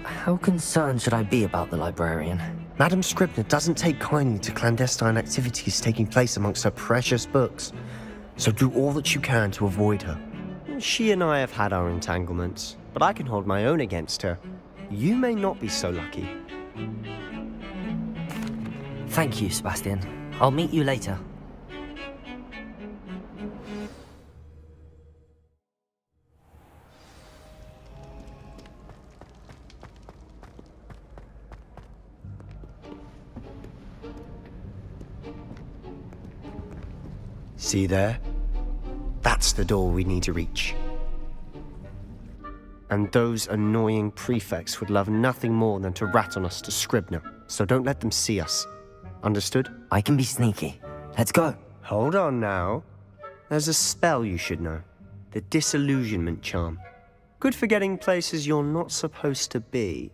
How concerned should I be about the librarian? Madam Scribner doesn't take kindly to clandestine activities taking place amongst her precious books, so do all that you can to avoid her. She and I have had our entanglements, but I can hold my own against her. You may not be so lucky. Thank you, Sebastian. I'll meet you later. See there? That's the door we need to reach. And those annoying prefects would love nothing more than to rat on us to Scribner, so don't let them see us. Understood? I can be sneaky. Let's go. Hold on now. There's a spell you should know. The Disillusionment Charm. Good for getting places you're not supposed to be.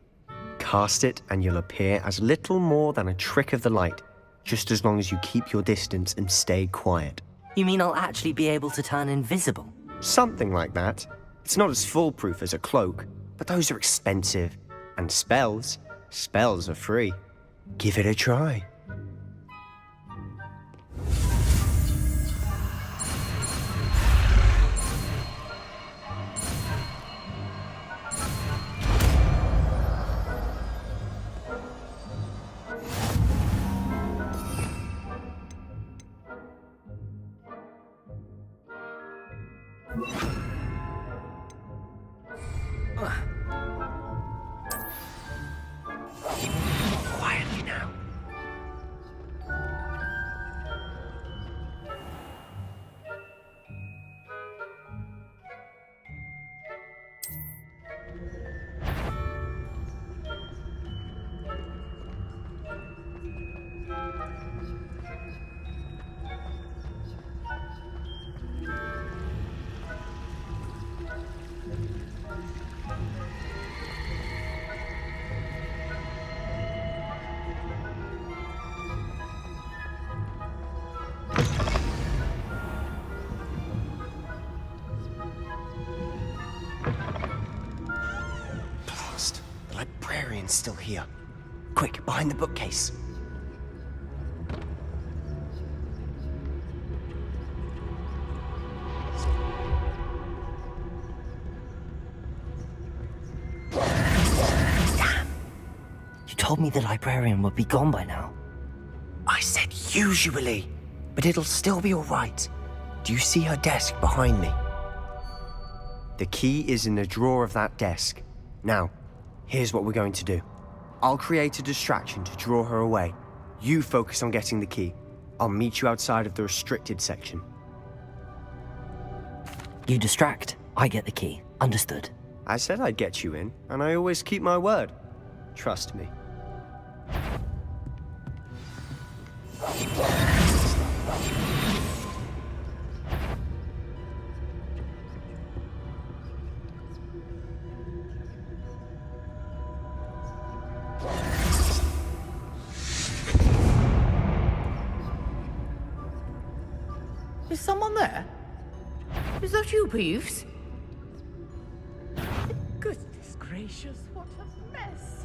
Cast it and you'll appear as little more than a trick of the light, just as long as you keep your distance and stay quiet. You mean I'll actually be able to turn invisible? Something like that. It's not as foolproof as a cloak, but those are expensive. And spells are free. Give it a try. Quietly now. Blast. The librarian's still here. Quick, behind the bookcase. You told me the librarian would be gone by now. I said usually, but it'll still be all right. Do you see her desk behind me? The key is in the drawer of that desk. Now, here's what we're going to do. I'll create a distraction to draw her away. You focus on getting the key. I'll meet you outside of the restricted section. You distract, I get the key. Understood. I said I'd get you in, and I always keep my word. Trust me. Is someone there? Is that you, Peeves? Goodness gracious, what a mess!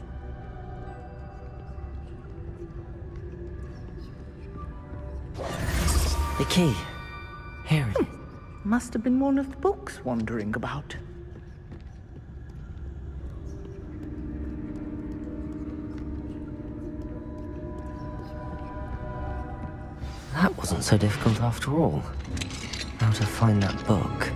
The key. Here it is. Must have been one of the books wandering about. That wasn't so difficult after all. How to find that book.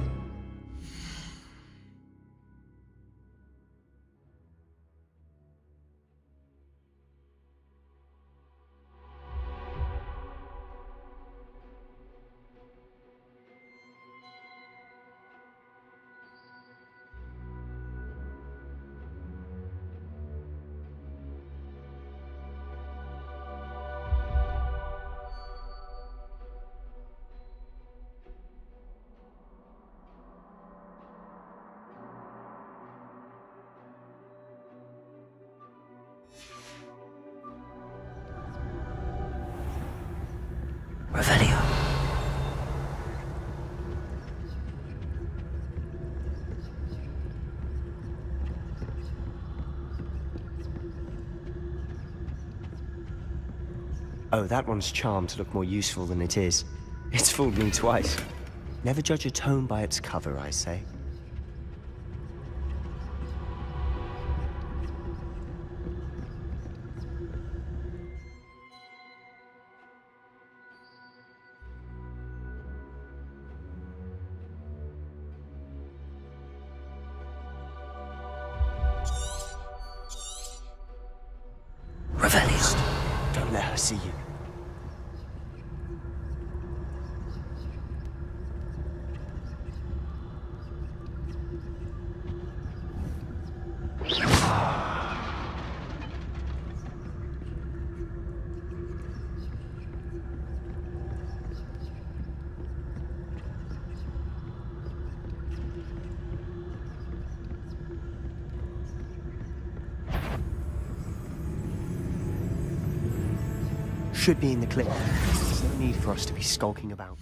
Revelio. Oh, that one's charmed to look more useful than it is. It's fooled me twice. Never judge a tome by its cover, I say. Revelio. Don't let her see you. Should be in the clip. There's no need for us to be skulking about.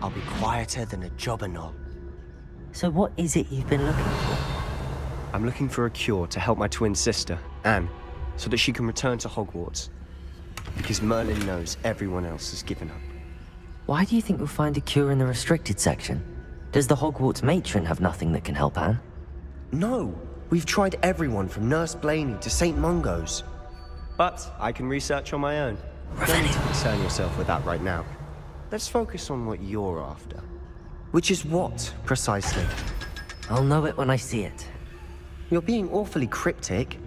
I'll be quieter than a jobberknoll. So what is it you've been looking for? I'm looking for a cure to help my twin sister, Anne, so that she can return to Hogwarts. Because Merlin knows everyone else has given up. Why do you think we'll find a cure in the restricted section? Does the Hogwarts matron have nothing that can help Anne? No, we've tried everyone from Nurse Blaney to St. Mungo's. But I can research on my own. Don't need to concern yourself with that right now. Let's focus on what you're after. Which is what, precisely? I'll know it when I see it. You're being awfully cryptic.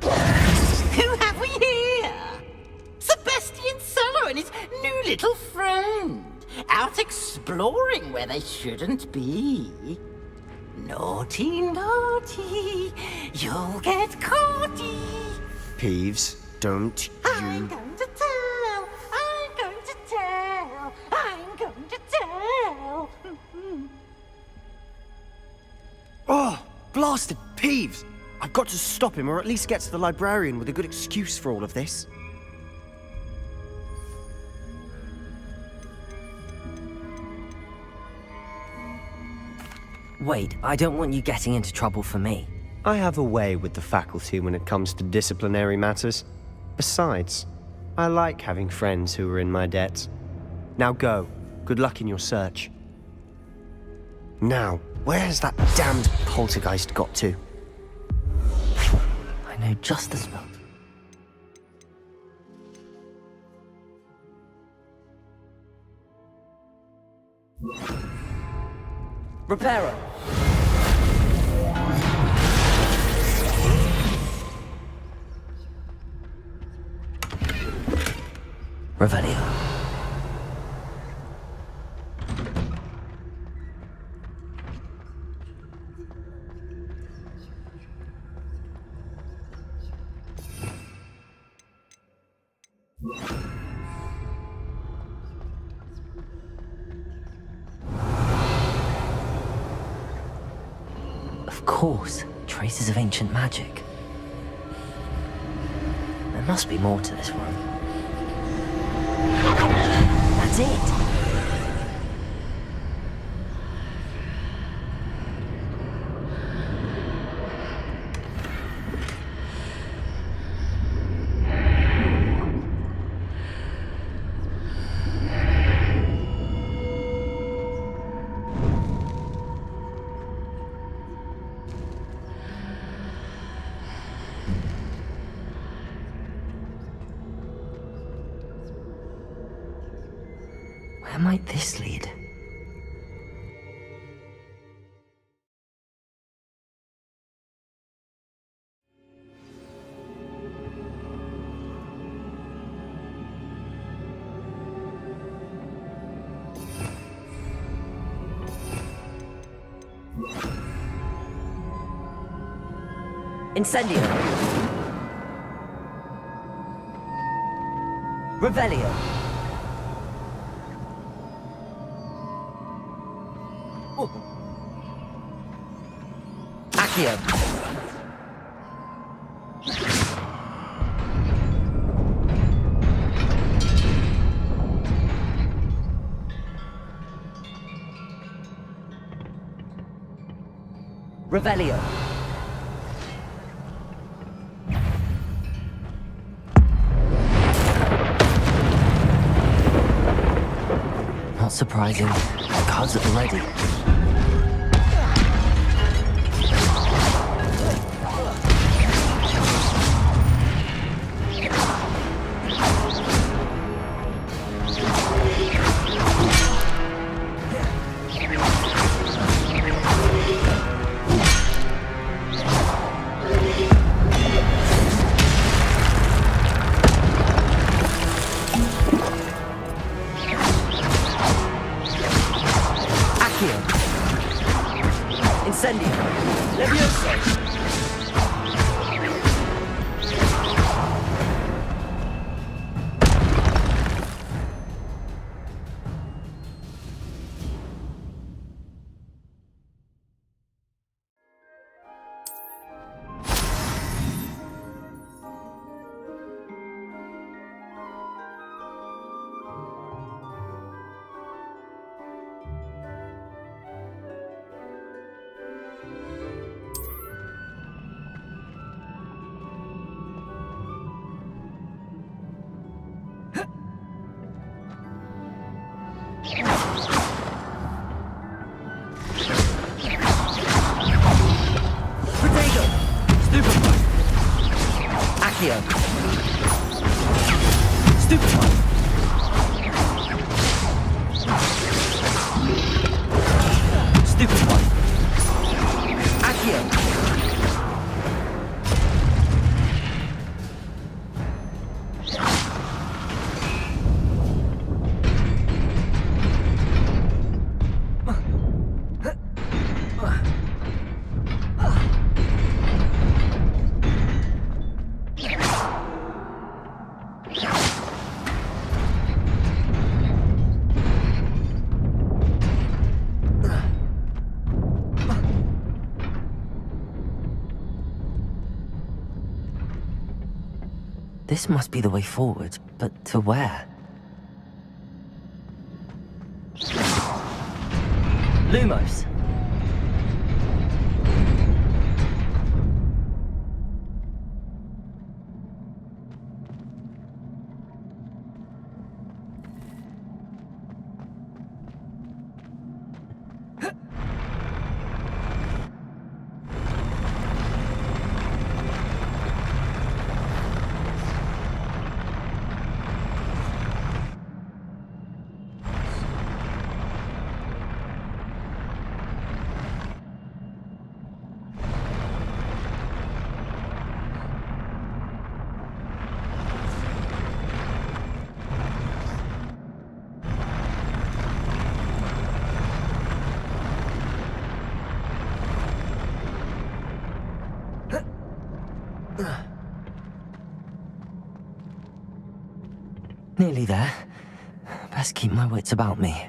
Who have we here? Sebastian Cellar and his new little friend. Out exploring where they shouldn't be. Naughty, naughty. You'll get caughty. Peeves, don't I'm you... going to tell. I'm going to tell. I'm going to tell. Oh, blasted Peeves! I've got to stop him, or at least get to the librarian with a good excuse for all of this. Wait, I don't want you getting into trouble for me. I have a way with the faculty when it comes to disciplinary matters. Besides, I like having friends who are in my debt. Now go. Good luck in your search. Now, where has that damned poltergeist got to? I know just the spot. Reparo! Revelio. Of course, traces of ancient magic. There must be more to this room. That's it! Where might this lead? Incendio. Revelio. Accio. Revelio. Not surprising. Cards at the ready. Potato! Stupefy! Accio! Stupefy! Stupefy! Accio! This must be the way forward, but to where? Lumos! Nearly there. Best keep my wits about me.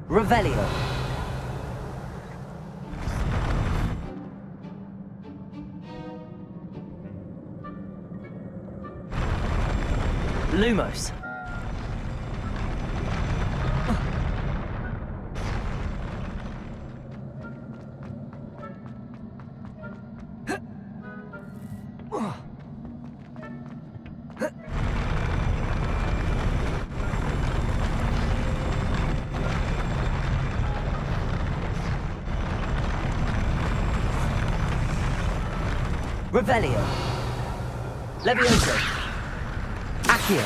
Revelio. Lumos. Revelio. Levioso. Accio.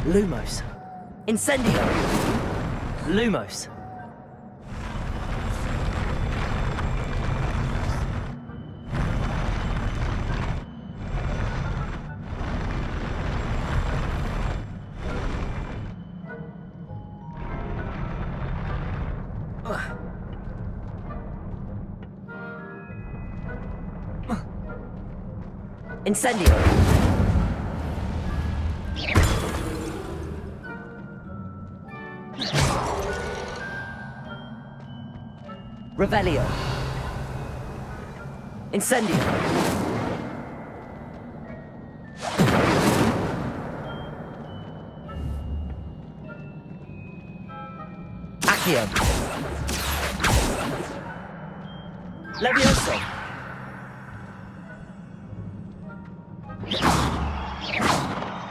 Lumos. Incendio. Lumos. Incendio. Revelio. Incendio. Accio. Levioso.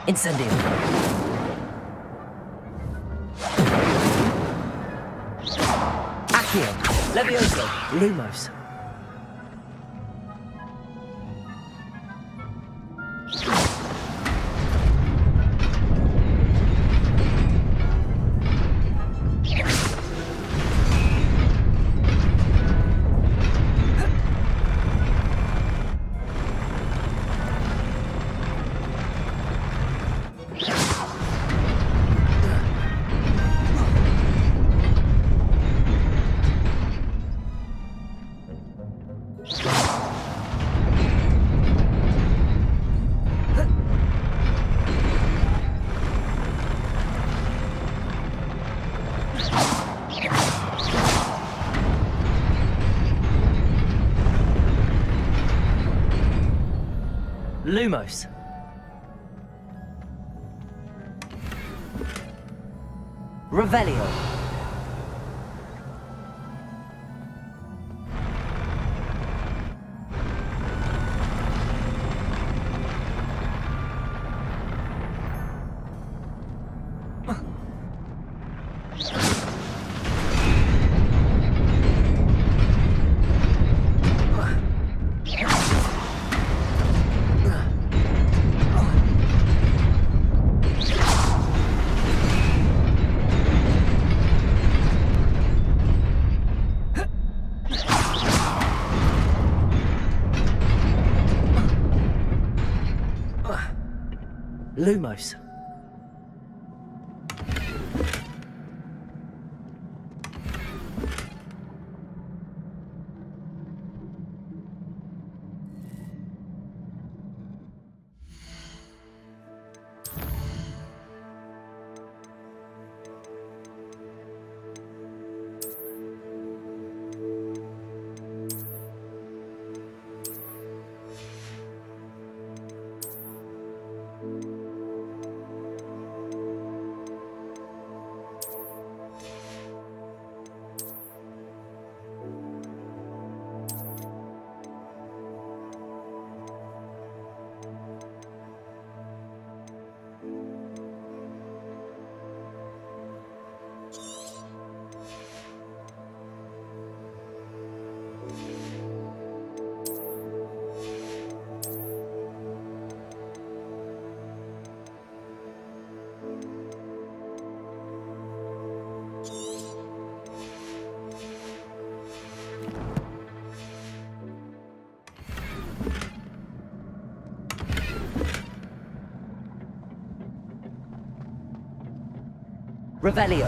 Incendio. Accio. Levioso. Lumos. Lumos. Revelio. Lumos. Revelio.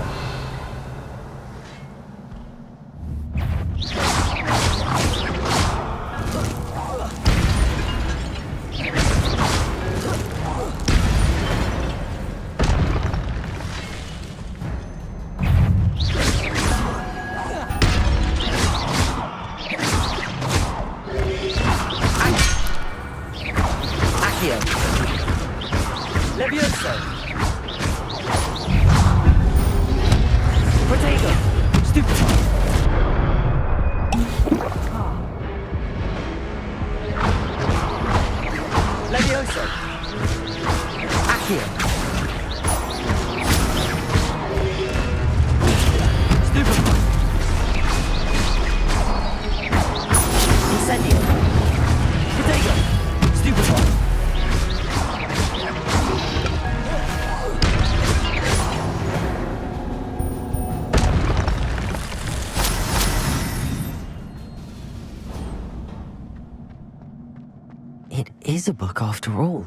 Accio. Levioso. Protego! Stupefy! Levioso! Accio! Stupefy! Incendio! Protego! Stupefy! It is a book after all.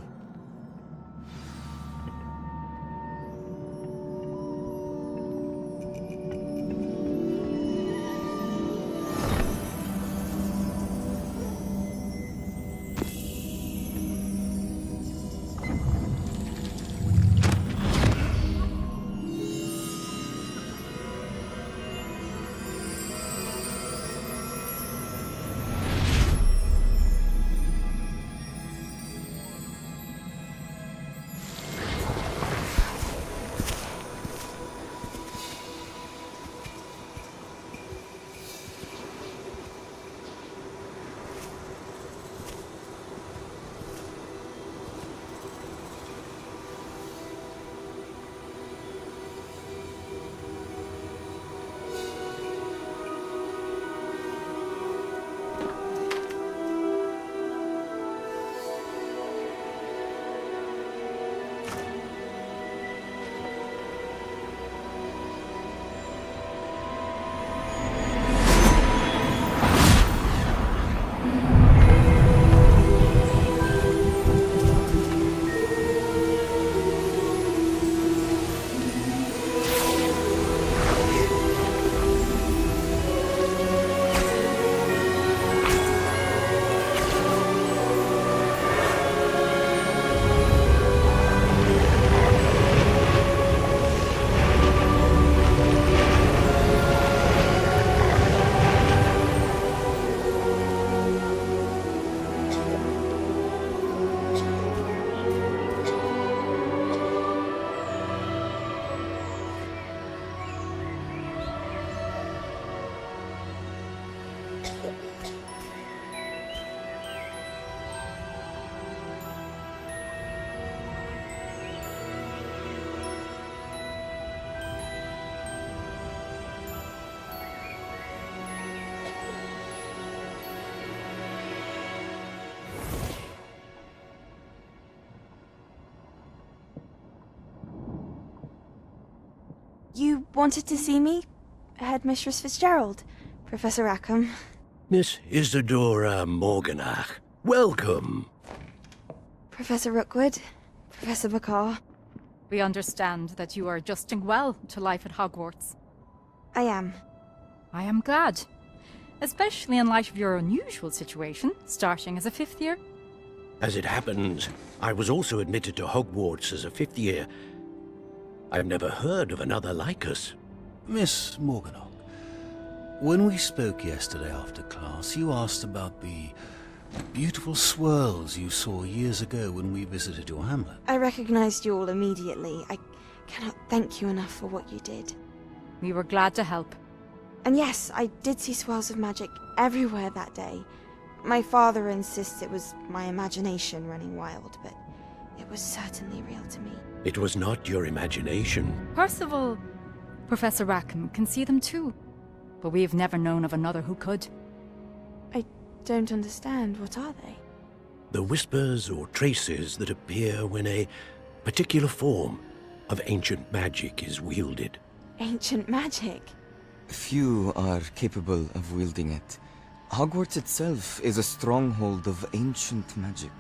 You wanted to see me? Headmistress Fitzgerald, Professor Rackham. Miss Isadora Morganach, welcome. Professor Rookwood, Professor McCaw. We understand that you are adjusting well to life at Hogwarts. I am. I am glad. Especially in light of your unusual situation, starting as a 5th year. As it happens, I was also admitted to Hogwarts as a 5th year. I've never heard of another like us. Miss Morganach, when we spoke yesterday after class, you asked about the beautiful swirls you saw years ago when we visited your hamlet. I recognized you all immediately. I cannot thank you enough for what you did. We were glad to help. And yes, I did see swirls of magic everywhere that day. My father insists it was my imagination running wild, but it was certainly real to me. It was not your imagination. Percival, Professor Rackham can see them too. But we have never known of another who could. I don't understand. What are they? The whispers or traces that appear when a particular form of ancient magic is wielded. Ancient magic? Few are capable of wielding it. Hogwarts itself is a stronghold of ancient magic.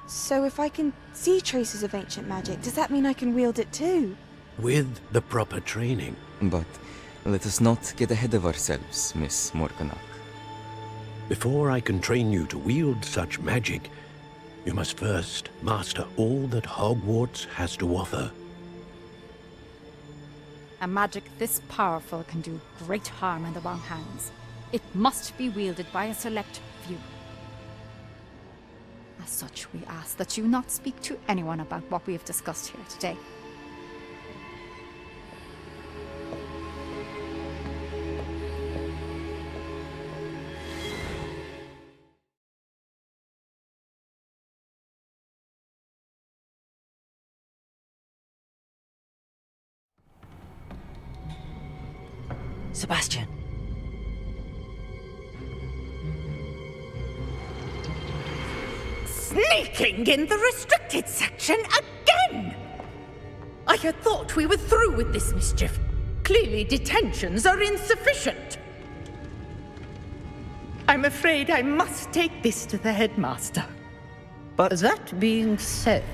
So if I can see traces of ancient magic, does that mean I can wield it too? With the proper training. But let us not get ahead of ourselves, Miss Morganach. Before I can train you to wield such magic, you must first master all that Hogwarts has to offer. A magic this powerful can do great harm in the wrong hands. It must be wielded by a select few. As such, we ask that you not speak to anyone about what we have discussed here today. Sebastian. Sneaking in the restricted section again! I had thought we were through with this mischief. Clearly detentions are insufficient. I'm afraid I must take this to the headmaster. But that being said,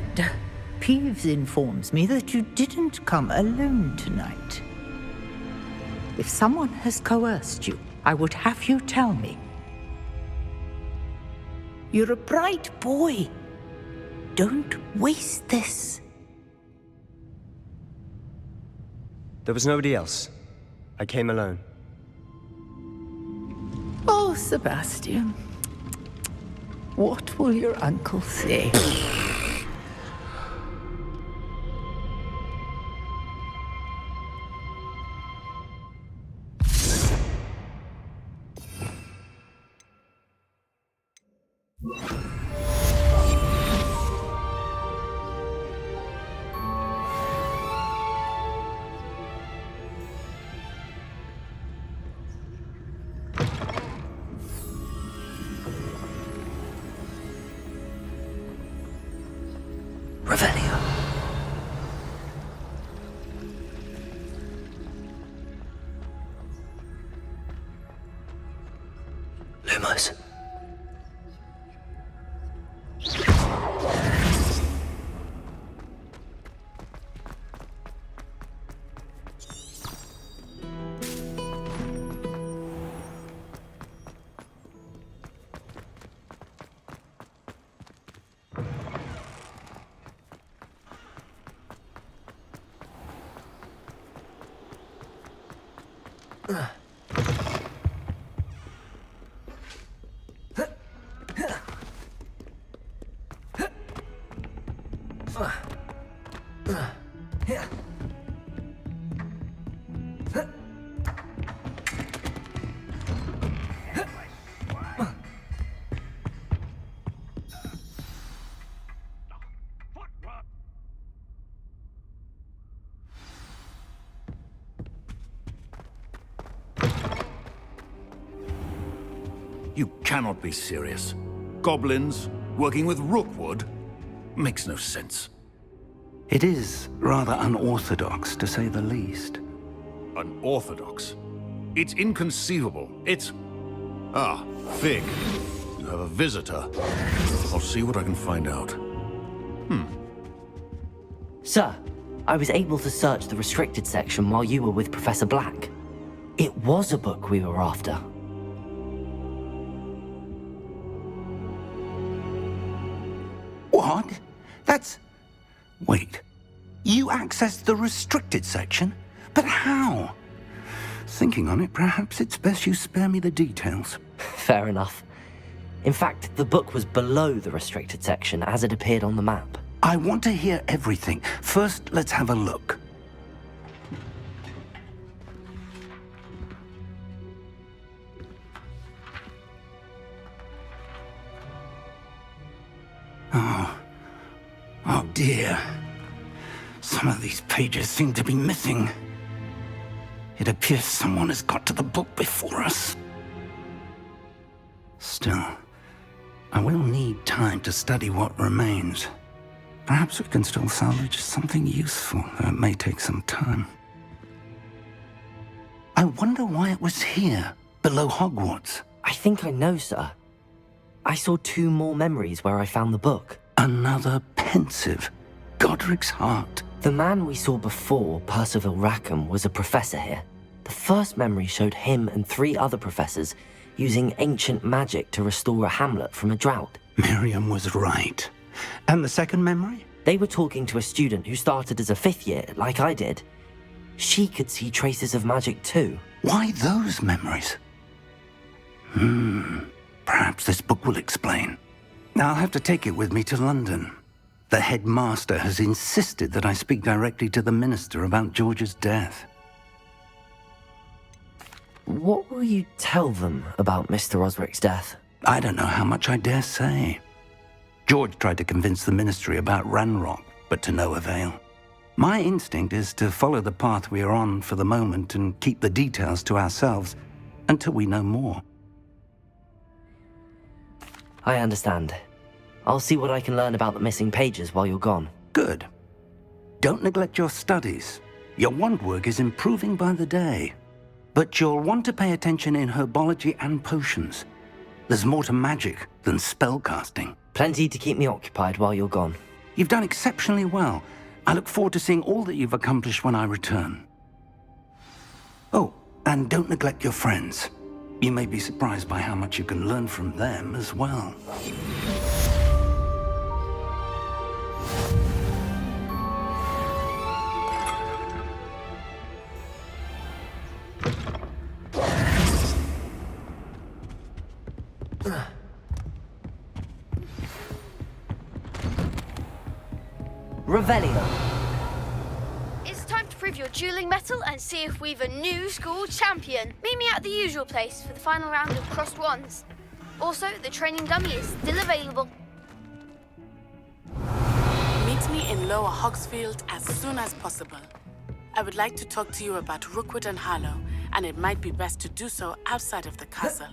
Peeves informs me that you didn't come alone tonight. If someone has coerced you, I would have you tell me. You're a bright boy. Don't waste this. There was nobody else. I came alone. Oh, Sebastian. What will your uncle say? Revelio. Lumos. You cannot be serious. Goblins working with Rookwood? Makes no sense. It is rather unorthodox, to say the least. Unorthodox? It's inconceivable. It's... Ah, Fig. You have a visitor. I'll see what I can find out. Sir, I was able to search the restricted section while you were with Professor Black. It was a book we were after. What? That's... Wait. You accessed the restricted section? But how? Thinking on it, perhaps it's best you spare me the details. Fair enough. In fact, the book was below the restricted section as it appeared on the map. I want to hear everything. First, let's have a look. Oh dear. Some of these pages seem to be missing. It appears someone has got to the book before us. Still, I will need time to study what remains. Perhaps we can still salvage something useful, though it may take some time. I wonder why it was here, below Hogwarts. I think I know, sir. I saw 2 more memories where I found the book. Another pensive. Godric's heart. The man we saw before, Percival Rackham, was a professor here. The first memory showed him and 3 other professors using ancient magic to restore a hamlet from a drought. Miriam was right. And the second memory? They were talking to a student who started as a 5th year, like I did. She could see traces of magic too. Why those memories? Perhaps this book will explain. I'll have to take it with me to London. The headmaster has insisted that I speak directly to the minister about George's death. What will you tell them about Mr. Osric's death? I don't know how much I dare say. George tried to convince the ministry about Ranrock, but to no avail. My instinct is to follow the path we are on for the moment and keep the details to ourselves until we know more. I understand. I'll see what I can learn about the missing pages while you're gone. Good. Don't neglect your studies. Your wand work is improving by the day. But you'll want to pay attention in herbology and potions. There's more to magic than spellcasting. Plenty to keep me occupied while you're gone. You've done exceptionally well. I look forward to seeing all that you've accomplished when I return. Oh, and don't neglect your friends. You may be surprised by how much you can learn from them as well. Revelio. It's time to prove your dueling mettle and see if we've a new school champion. Meet me at the usual place for the final round of crossed wands. Also, the training dummy is still available. Meet me in Lower Hogsfield as soon as possible. I would like to talk to you about Rookwood and Harlow, and it might be best to do so outside of the castle.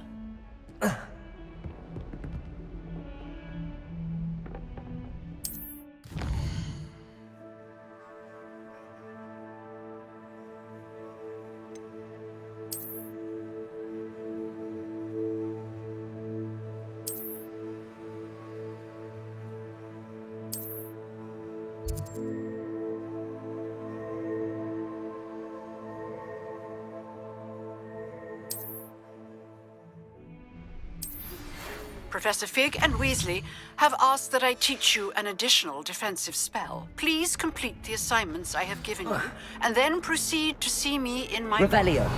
Professor Fig and Weasley have asked that I teach you an additional defensive spell. Please complete the assignments I have given you, and then proceed to see me in my... Revelio.